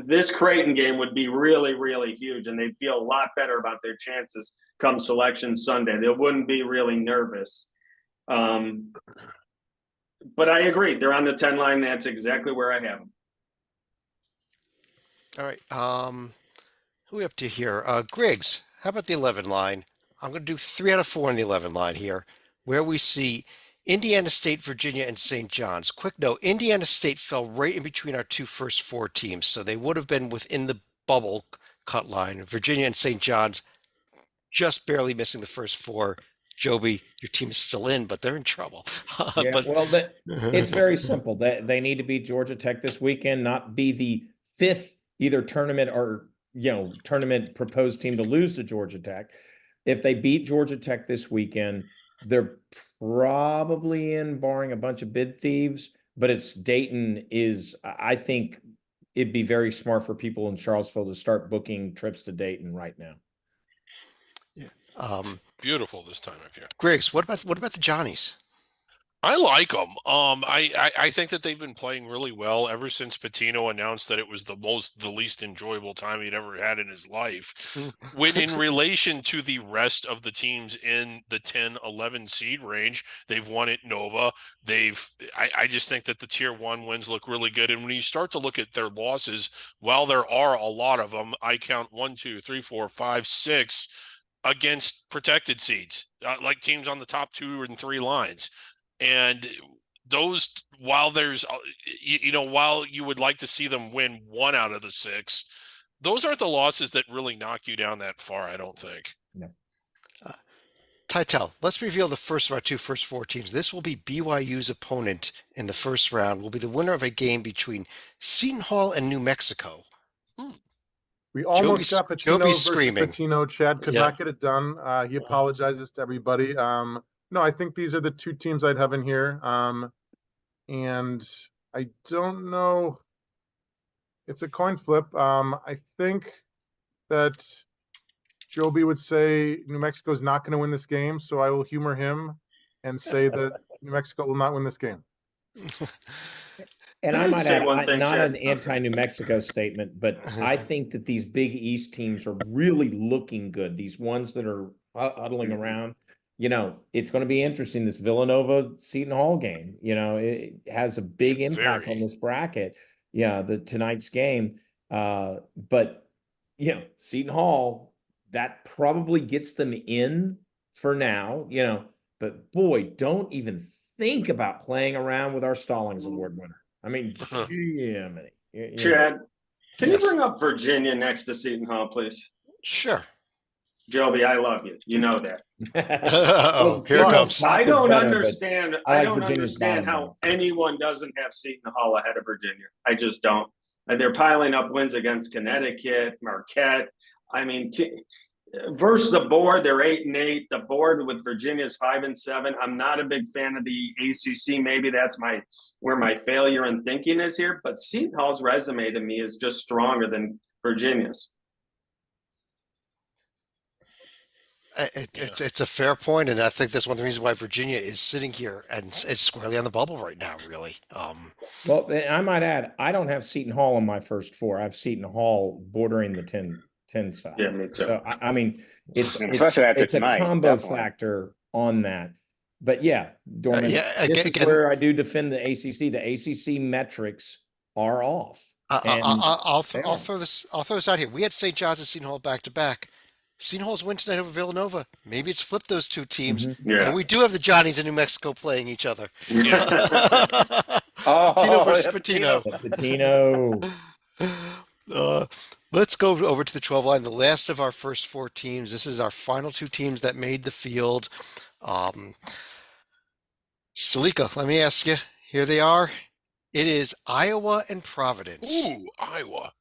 This Creighton game would be really, really huge, and they'd feel a lot better about their chances come Selection Sunday. They wouldn't be really nervous. But I agree. They're on the 10 line. That's exactly where I have them. All right. Who are we up to here? Griggs, how about the 11 line? I'm going to do 3 out of 4 on the 11 line here, where we see Indiana State, Virginia, and St. John's. Quick note, Indiana State fell right in between our first 4 teams, so they would have been within the bubble cut line. Virginia and St. John's just barely missing the first 4. Joby, your team is still in, but they're in trouble. Yeah, well, it's very simple. They need to beat Georgia Tech this weekend, not be the 5th either tournament or tournament proposed team to lose to Georgia Tech. If they beat Georgia Tech this weekend, they're probably in, barring a bunch of bid thieves, but Dayton is, I think it'd be very smart for people in Charlottesville to start booking trips to Dayton right now. Yeah. Beautiful this time of year. Griggs, what about the Johnnies? I like them. I think that they've been playing really well ever since Patino announced that it was the least enjoyable time he'd ever had in his life. When in relation to the rest of the teams in the 10-11 seed range, they've won at Nova. I just think that the tier 1 wins look really good. And when you start to look at their losses, while there are a lot of them, I count 1, 2, 3, 4, 5, 6 against protected seeds, like teams on the top 2 and 3 lines. And those, while there's, while you would like to see them win 1 out of the 6, those aren't the losses that really knock you down that far, I don't think. No. Titel, let's reveal the first of our first 4 teams. This will be BYU's opponent in the first round. Will be the winner of a game between Seton Hall and New Mexico. We almost got Patino Joby's versus screaming. Patino. Chad could not get it done. He apologizes to everybody. No, I think these are the 2 teams I'd have in here. And I don't know. It's a coin flip. I think that Joby would say New Mexico is not going to win this game, so I will humor him and say that New Mexico will not win this game. And I I'd might say add, one thing, not Chad. an anti-New Mexico statement, but I think that these Big East teams are really looking good. These ones that are huddling around. It's going to be interesting, this Villanova Seton Hall game. It has a big impact on this bracket. Yeah, tonight's game. But Seton Hall, that probably gets them in for now, but boy, don't even think about playing around with our Stallings Award winner. I mean, Jiminy. Chad, can Yes. you bring up Virginia next to Seton Hall, please? Sure. Joby, I love you. You know that. Oh, here it comes. I don't better, but understand. I I like don't Virginia's understand bottom how anyone doesn't have Seton Hall ahead of Virginia. I just don't. And they're piling up wins against Connecticut, Marquette. I mean, versus the board, they're 8-8. The board with Virginia's 5-7. I'm not a big fan of the ACC. Maybe that's where my failure in thinking is here. But Seton Hall's resume to me is just stronger than Virginia's. It's a fair point, and I think that's one of the reasons why Virginia is sitting here and is squarely on the bubble right now, really. Well, and I might add, I don't have Seton Hall in my first 4. I have Seton Hall bordering the 10 side. Yeah, me too. So I mean, Especially after it's a tonight, combo definitely. factor on that. But yeah, Dorman, yeah, this again- is where I do defend the ACC. The ACC metrics are off. I'll And throw this out here. We had St. John's and Seton Hall back to back. Seton Hall's win tonight over Villanova. Maybe it's flipped those two teams. Mhm. Yeah. And we do have the Johnnies in New Mexico playing each other. Oh, Patino versus yeah, Patino. Patino. Let's go over to the 12 line. The last of our first four teams. This is our final two teams that made the field. Salika, let me ask you. Here they are. It is Iowa and Providence. Ooh, Iowa.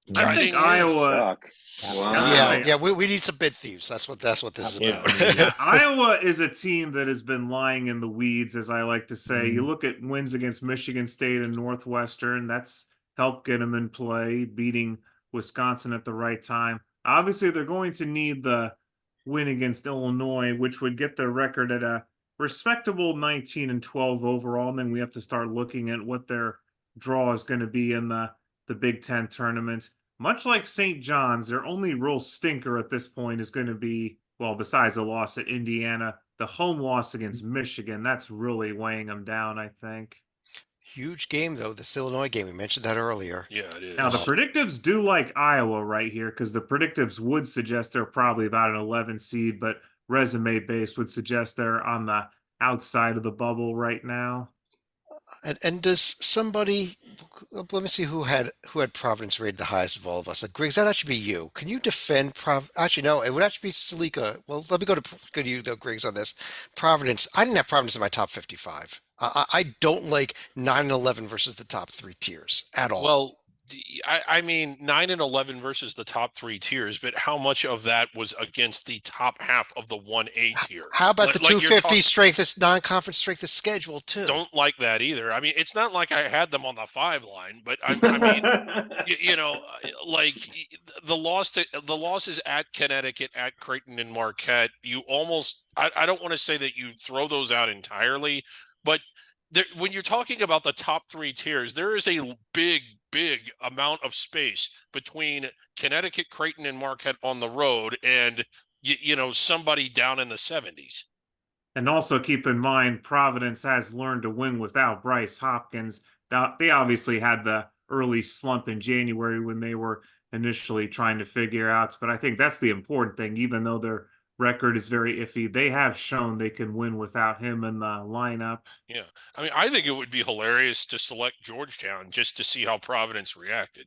I think Grinding in. Iowa. Suck. Wow. Yeah, Yeah. we need some bid thieves. That's what this is Yeah. about. Iowa is a team that has been lying in the weeds, as I like to say. Mhm. You look at wins against Michigan State and Northwestern, that's helped get them in play, beating Wisconsin at the right time. Obviously, they're going to need the win against Illinois, which would get their record at a respectable 19-12 overall. And then we have to start looking at what their draw is going to be in the Big Ten tournament. Much like St. John's, their only real stinker at this point is going to be, well, besides a loss at Indiana, the home loss against Michigan. That's really weighing them down, I think. Huge game, though, this Illinois game. We mentioned that earlier. Yeah, it is. Now, the predictives do like Iowa right here because the predictives would suggest they're probably about an 11 seed, but resume base would suggest they're on the outside of the bubble right now. And does somebody, let me see who had Providence rated the highest of all of us. Griggs, that should be you. Can you defend Actually, no, it would actually be Salika. Well, let me go to you though, Griggs, on this. Providence. I didn't have Providence in my top 55. I don't like 9 and 11 versus the top three tiers at all. Well, I mean, 9 and 11 versus the top three tiers, but how much of that was against the top half of the 1A tier? How about the Like you're 250 strength, this non-conference strength of schedule too? Don't like that either. I mean, it's not like I had them on the 5 line, but I mean, you know, like the losses at Connecticut, at Creighton and Marquette, you almost, I don't want to say that you throw those out entirely, but when you're talking about the top three tiers, there is a big amount of space between Connecticut, Creighton, and Marquette on the road and, you know, somebody down in the 70s. And also keep in mind, Providence has learned to win without Bryce Hopkins. They obviously had the early slump in January when they were initially trying to figure out. But I think that's the important thing. Even though their record is very iffy, they have shown they can win without him in the lineup. Yeah. I mean, I think it would be hilarious to select Georgetown just to see how Providence reacted.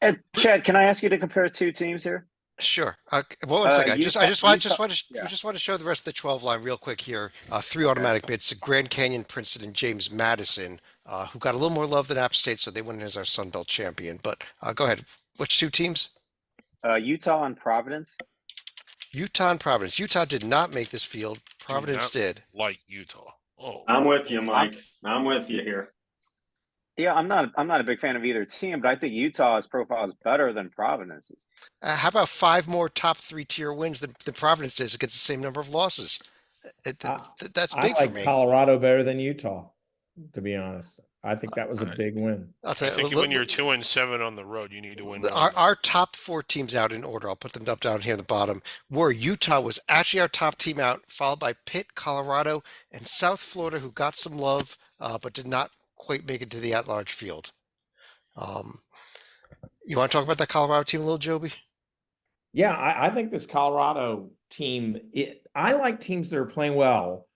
And Chad, can I ask you to compare two teams here? Sure. Well, one second. I just want yeah. to show the rest of the 12 line real quick here. 3 automatic bids: Grand Canyon, Princeton, and James Madison, who got a little more love than App State, so they went in as our Sun Belt champion. But go ahead. Which two teams? Utah and Providence. Utah and Providence. Utah did not make this field. Providence not did. Like Utah. Oh, I'm with you, Mike. I'm with you here. Yeah, I'm not a big fan of either team, but I think Utah's profile is better than Providence's. How about 5 more top 3 tier wins than Providence is against the same number of losses? That's I big like for me. Colorado better than Utah, to be honest. I think that was a big win. I'll tell I you, think look- when you're 2 and 7 on the road, you need to win. Our top 4 teams out in order, I'll put them up down here at the bottom, were Utah was actually our top team out, followed by Pitt, Colorado, and South Florida, who got some love, but did not quite make it to the at-large field. You want to talk about that Colorado team a little, Joby? Yeah, I think this Colorado team, I like teams that are playing well.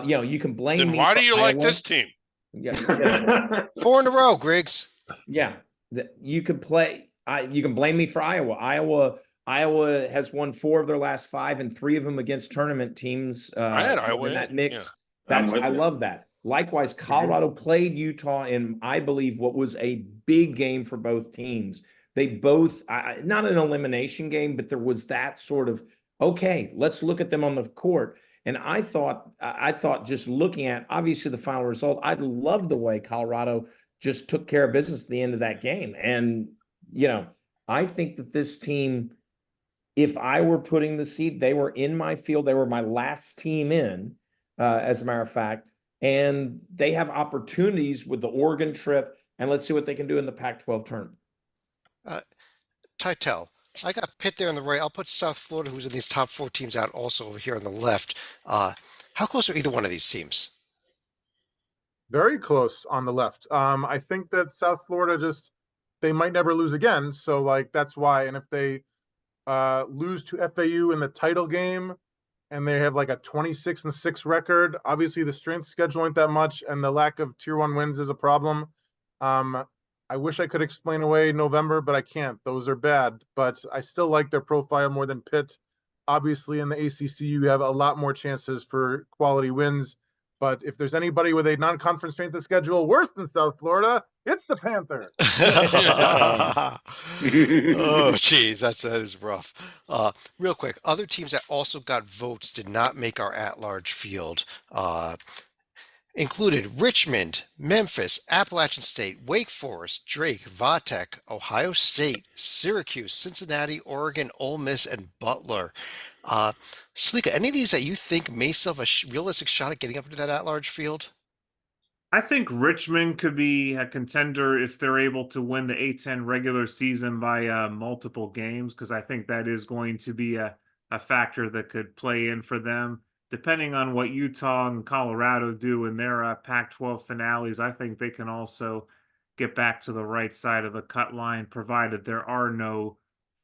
You can blame Then me why for do you like Iowa. this team? Yeah, 4 in a row, Griggs. yeah. You can blame me for Iowa. Iowa has won 4 of their last 5 and 3 of them against tournament teams. I had Iowa in in, that mix. yeah. I'm with I you. love that. Likewise, Colorado played Utah in, I believe, what was a big game for both teams. They both, not an elimination game, but there was that sort of, okay, let's look at them on the court. And I thought just looking at obviously the final result, I love the way Colorado just took care of business at the end of that game. And, I think that this team, if I were putting the seed, they were in my field. They were my last team in, as a matter of fact. And they have opportunities with the Oregon trip. And let's see what they can do in the Pac-12 tournament. Titel. I got Pitt there on the right. I'll put South Florida, who's in these top 4 teams, out also over here on the left. How close are either one of these teams? Very close on the left. I think that South Florida they might never lose again. So like, that's why. And if they lose to FAU in the title game, and they have like a 26-6 record. Obviously, the strength schedule ain't that much, and the lack of tier 1 wins is a problem. I wish I could explain away November, but I can't. Those are bad, but I still like their profile more than Pitt. Obviously, in the ACC, you have a lot more chances for quality wins. But if there's anybody with a non-conference strength of schedule worse than South Florida, it's the Panthers. Oh, geez, that is rough. Real quick, other teams that also got votes did not make our at-large field. Included Richmond, Memphis, Appalachian State, Wake Forest, Drake, Vatech, Ohio State, Syracuse, Cincinnati, Oregon, Ole Miss, and Butler. Slika, any of these that you think may still have a realistic shot at getting up into that at-large field? I think Richmond could be a contender if they're able to win the A10 regular season by multiple games, because I think that is going to be a factor that could play in for them. Depending on what Utah and Colorado do in their Pac-12 finales, I think they can also get back to the right side of the cut line, provided there are no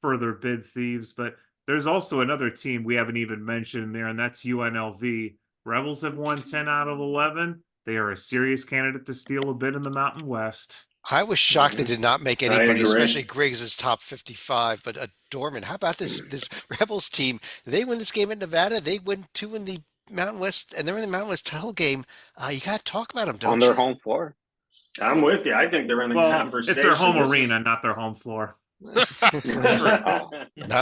further bid thieves. But there's also another team we haven't even mentioned there, and that's UNLV. Rebels have won 10 out of 11. They are a serious candidate to steal a bid in the Mountain West. I was shocked they did not make I anybody, agree. especially Griggs' top 55. But Dorman, how about this Rebels team? They win this game in Nevada. They win 2 in the Mountain West, and they're in the Mountain West title game. You got to talk about them, don't On you? their home floor. I'm with you. I think they're in the Well, conversation. it's their home This is- arena, not their home floor. Mountain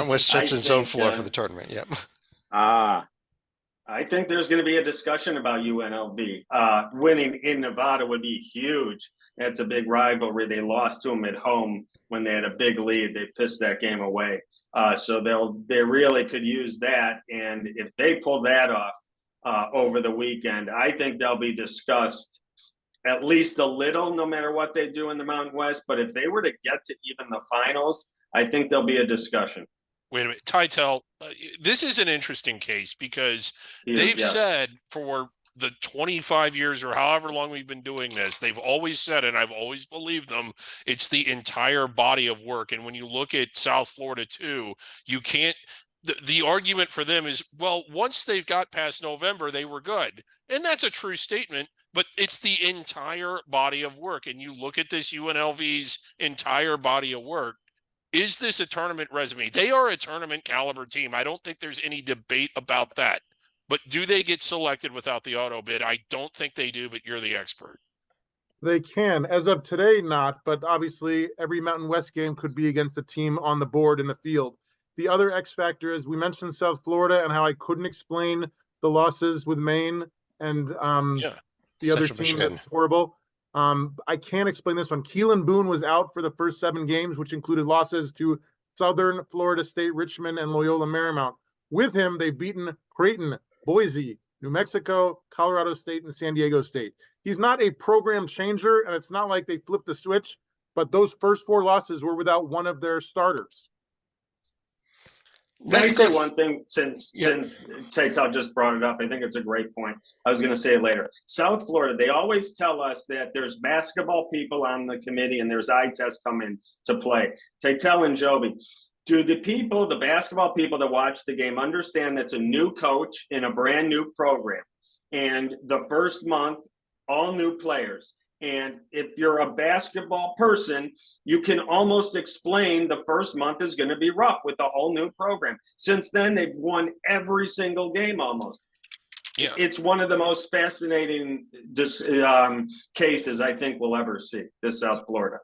West sets I its own think, floor for the tournament. Yep. I think there's going to be a discussion about UNLV. Winning in Nevada would be huge. That's a big rivalry. They lost to them at home when they had a big lead. They pissed that game away. So they really could use that. And if they pull that off over the weekend, I think they'll be discussed at least a little, no matter what they do in the Mountain West. But if they were to get to even the finals, I think there'll be a discussion. Wait a minute, Titel, this is an interesting case because they've Yes. said for the 25 years or however long we've been doing this, they've always said, and I've always believed them, it's the entire body of work. And when you look at South Florida too, you can't, the argument for them is, well, once they've got past November, they were good. And that's a true statement, but it's the entire body of work. And you look at this UNLV's entire body of work. Is this a tournament resume? They are a tournament caliber team. I don't think there's any debate about that. But do they get selected without the auto bid? I don't think they do, but you're the expert. They can. As of today, not, but obviously every Mountain West game could be against a team on the board in the field. The other X factor is we mentioned South Florida and how I couldn't explain the losses with Maine and the other Central team Michigan. that's horrible. I can't explain this one. Keelan Boone was out for the first 7 games, which included losses to Southern Florida State, Richmond, and Loyola Marymount. With him, they've beaten Creighton, Boise, New Mexico, Colorado State, and San Diego State. He's not a program changer, and it's not like they flipped the switch, but those first 4 losses were without one of their starters. Can I Let's say go- one thing since Taitel just brought it up? I think it's a great point. I was going to say it later. South Florida, they always tell us that there's basketball people on the committee and there's eye tests come in to play. Taitel and Joby, do the basketball people that watch the game understand that's a new coach in a brand new program? And the first month, all new players. And if you're a basketball person, you can almost explain the first month is going to be rough with the whole new program. Since then, they've won every single game almost. Yeah. It's one of the most fascinating cases I think we'll ever see, this South Florida.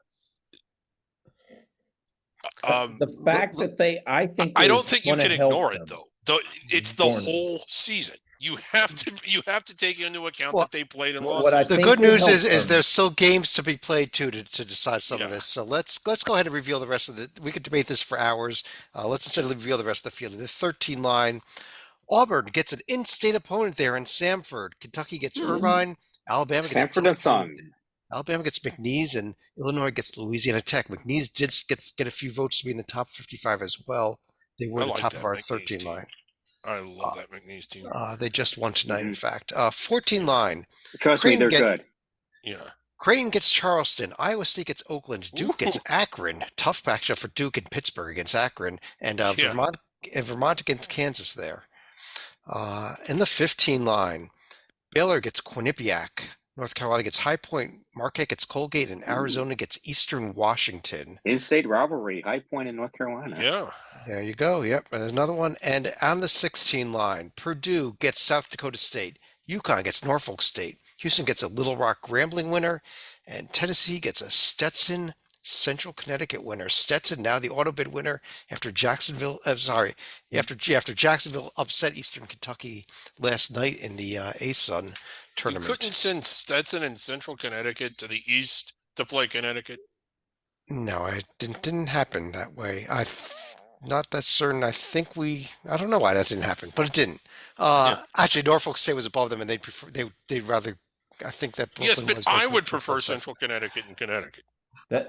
The fact that I don't think you can ignore it though. It's the whole season. You have to take into account Well, that they played in what I losses. The think good will news help is them. there's still games to be played too to decide some of Yeah. this. So let's go ahead and reveal the rest of the. We could debate this for hours. Let's instead reveal the rest of the field. The 13 line, Auburn gets an in-state opponent there in Samford. Kentucky gets Irvine. Alabama gets Sanford and Son. Alabama gets McNeese, and Illinois gets Louisiana Tech. McNeese did get a few votes to be in the top 55 as well. They were I the like top that of our McNeese 13 team. line. I love that McNeese team. They just won tonight, in fact. 14 line. Trust me, Creighton they're good. Yeah. Creighton gets Charleston. Iowa State gets Oakland. Duke gets Ooh. Akron. Tough matchup for Duke and Pittsburgh against Akron. And Yeah. Vermont against Kansas there. In the 15 line, Baylor gets Quinnipiac. North Carolina gets High Point. Marquette gets Colgate. And Arizona gets Eastern Washington. In-state rivalry, High Point in North Carolina. Yeah. There you go. Yep. And there's another one. And on the 16 line, Purdue gets South Dakota State. UConn gets Norfolk State. Houston gets a Little Rock Grambling winner. And Tennessee gets a Stetson Central Connecticut winner. Stetson now the auto bid winner after Jacksonville. After Jacksonville upset Eastern Kentucky last night in the ASUN You tournament. couldn't send Stetson in Central Connecticut to the east to play Connecticut. No, it didn't happen that way. Not that certain. I don't know why that didn't happen, but it didn't. Actually, Norfolk State was above them, and they'd rather. I think that Brooklyn Yes, but was their I would preferred prefer site. Central Connecticut and Connecticut.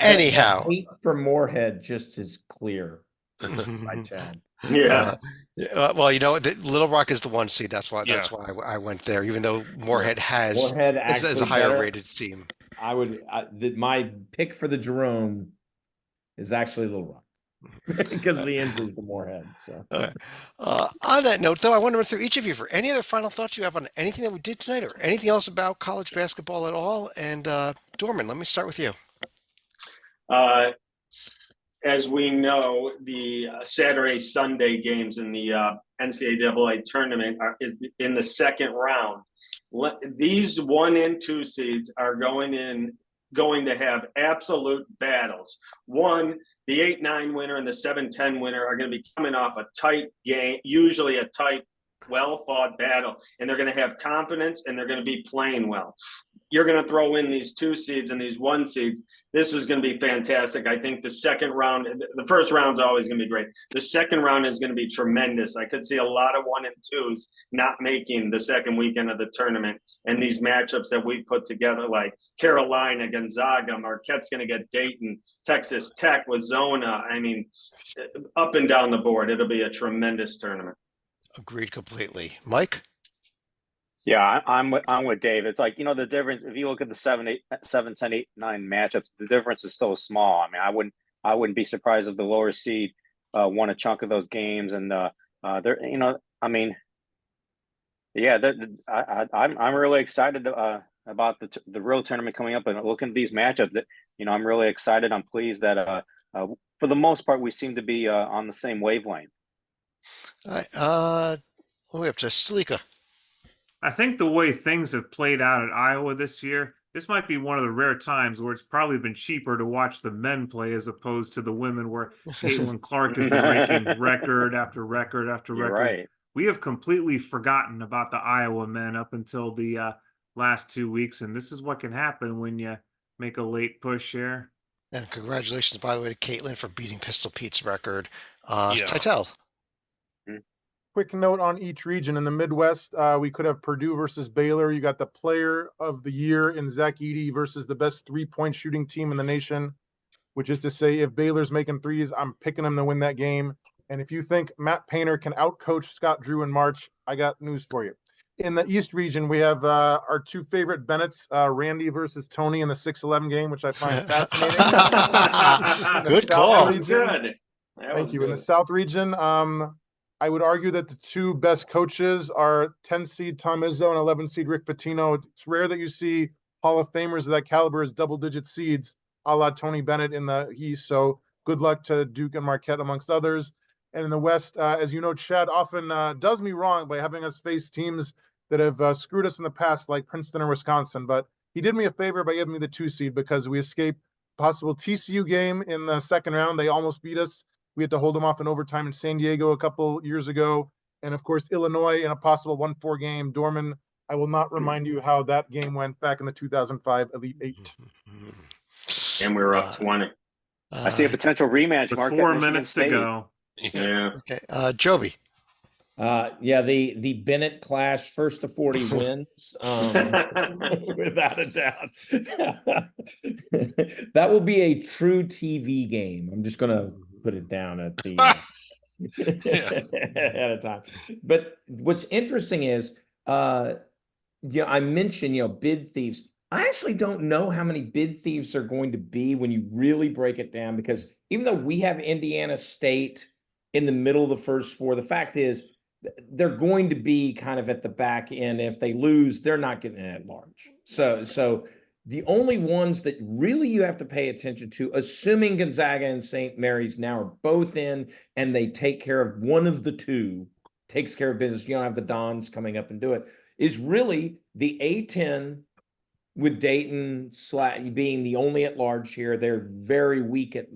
Anyhow. hate for Moorhead just is clear. By Chad. Yeah. Well, Little Rock is the 1 seed. That's why. Yeah. That's why I went there. Even though Moorhead is actually a higher better. rated team. My pick for the Jerome is actually Little Rock because of the injuries to Moorhead. So On that note, though, I want to run through each of you for any other final thoughts you have on anything that we did tonight, or anything else about college basketball at all. And Dorman, let me start with you. As we know, the Saturday, Sunday games in the NCAA tournament is in the second round. These 1 and 2 seeds are going to have absolute battles. One, the 8-9 winner and the 7-10 winner are going to be coming off a tight game, usually a tight, well-fought battle, and they're going to have confidence and they're going to be playing well. You're going to throw in these 2 seeds and these 1 seeds. This is going to be fantastic. I think the second round, the first round is always going to be great. The second round is going to be tremendous. I could see a lot of 1 and 2s not making the second weekend of the tournament. And these matchups that we put together, like Carolina, Gonzaga, Marquette's going to get Dayton, Texas Tech with Zona. I mean, up and down the board, it'll be a tremendous tournament. Agreed completely. Mike? Yeah, I'm with Dave. It's like, the difference, if you look at the 7, 10, 8, 9 matchups, the difference is so small. I mean, I wouldn't be surprised if the lower seed won a chunk of those games. And I'm really excited about the real tournament coming up, and looking at these matchups that, I'm really excited. I'm pleased that for the most part, we seem to be on the same wavelength. All right. What are we up to? Stalika. I think the way things have played out at Iowa this year, this might be one of the rare times where it's probably been cheaper to watch the men play as opposed to the women, where Caitlin Clark has been breaking record after record after You're record. right. We have completely forgotten about the Iowa men up until the last 2 weeks, and this is what can happen when you make a late push here. And congratulations, by the way, to Caitlin for beating Pistol Pete's record. Yeah. Titel. Quick note on each region. In the Midwest, we could have Purdue versus Baylor. You got the player of the year in Zach Edey versus the best 3-point shooting team in the nation, which is to say, if Baylor's making threes, I'm picking them to win that game. And if you think Matt Painter can outcoach Scott Drew in March, I got news for you. In the East region, we have our 2 favorite Bennett's, Randy versus Tony in the 6-11 game, which I find fascinating. Good That call. was good. Thank you. In the South region, I would argue that the 2 best coaches are 10 seed Tom Izzo and 11 seed Rick Pitino. It's rare that you see Hall of Famers of that caliber as double-digit seeds, a la Tony Bennett in the East. So good luck to Duke and Marquette, amongst others. And in the West, as you know, Chad often does me wrong by having us face teams that have screwed us in the past, like Princeton or Wisconsin. But he did me a favor by giving me the 2 seed because we escaped possible TCU game in the second round. They almost beat us. We had to hold them off in overtime in San Diego a couple years ago. And of course, Illinois in a possible 1-4 game. Dorman, I will not remind you how that game went back in the 2005 Elite 8. And we were up 20. I see a potential rematch. With Marquette, 4 Michigan minutes State. to go. Yeah. Okay. Joby. The Bennett Clash first to 40 wins, without a doubt. That will be a true TV game. I'm just gonna put it down at the at a time. But what's interesting is, I mentioned, bid thieves. I actually don't know how many bid thieves are going to be when you really break it down, because even though we have Indiana State in the middle of the first four, the fact is they're going to be kind of at the back end. If they lose, they're not getting it at large. So the only ones that really you have to pay attention to, assuming Gonzaga and St. Mary's now are both in and they take care of one of the two, takes care of business, you don't have the Dons coming up and do it, is really the A10 with Dayton being the only at large here. They're very weak at,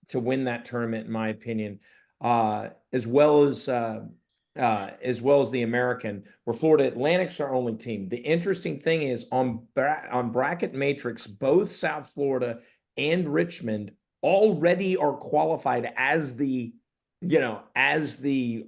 to win that tournament, in my opinion, as well as the American, where Florida Atlantic's our only team. The interesting thing is on Bracket Matrix, both South Florida and Richmond already are qualified as the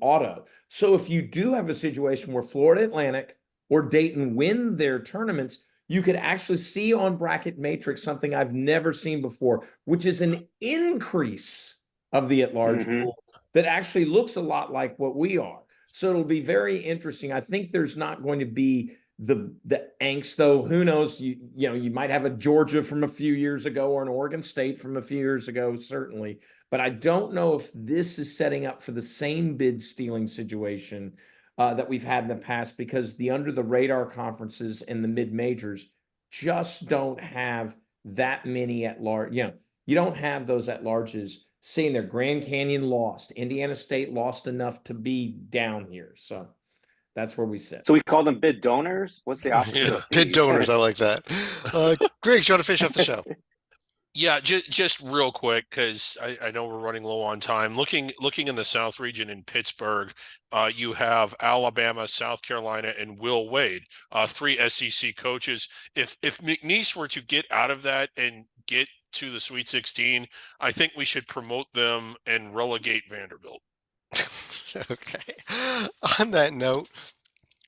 auto. So if you do have a situation where Florida Atlantic or Dayton win their tournaments, you could actually see on Bracket Matrix something I've never seen before, which is an increase of the at-large pool that actually looks a lot like what we are. So it'll be very interesting. I think there's not going to be the angst, though. Who knows? You might have a Georgia from a few years ago or an Oregon State from a few years ago, certainly. But I don't know if this is setting up for the same bid stealing situation that we've had in the past, because the under the radar conferences and the mid majors just don't have that many at large. You don't have those at larges seeing their Grand Canyon lost. Indiana State lost enough to be down here. So that's where we sit. So we call them bid donors? What's the opposite? Yeah. of Bid fees? donors, I like that. Greg, do you want to finish off the show? Yeah, just real quick, because I know we're running low on time. Looking in the South region in Pittsburgh, you have Alabama, South Carolina, and Will Wade, three SEC coaches. If McNeese were to get out of that and get to the Sweet 16, I think we should promote them and relegate Vanderbilt. Okay. On that note,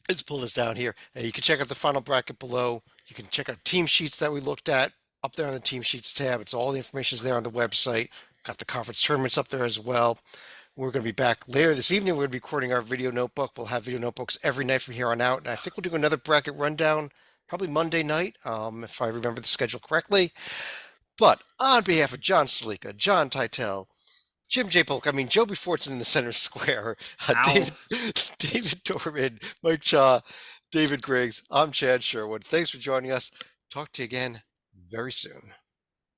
let's pull this down here. You can check out the final bracket below. You can check out team sheets that we looked at up there on the team sheets tab. It's all the information is there on the website. Got the conference tournaments up there as well. We're going to be back later this evening. We're going to be recording our video notebook. We'll have video notebooks every night from here on out. And I think we'll do another bracket rundown probably Monday night, if I remember the schedule correctly. But on behalf of John Salika, John Titel, Jim J. Polk, Joby Fortson in the center square, David Dorman, Mike Chaw, David Griggs, I'm Chad Sherwood. Thanks for joining us. Talk to you again very soon.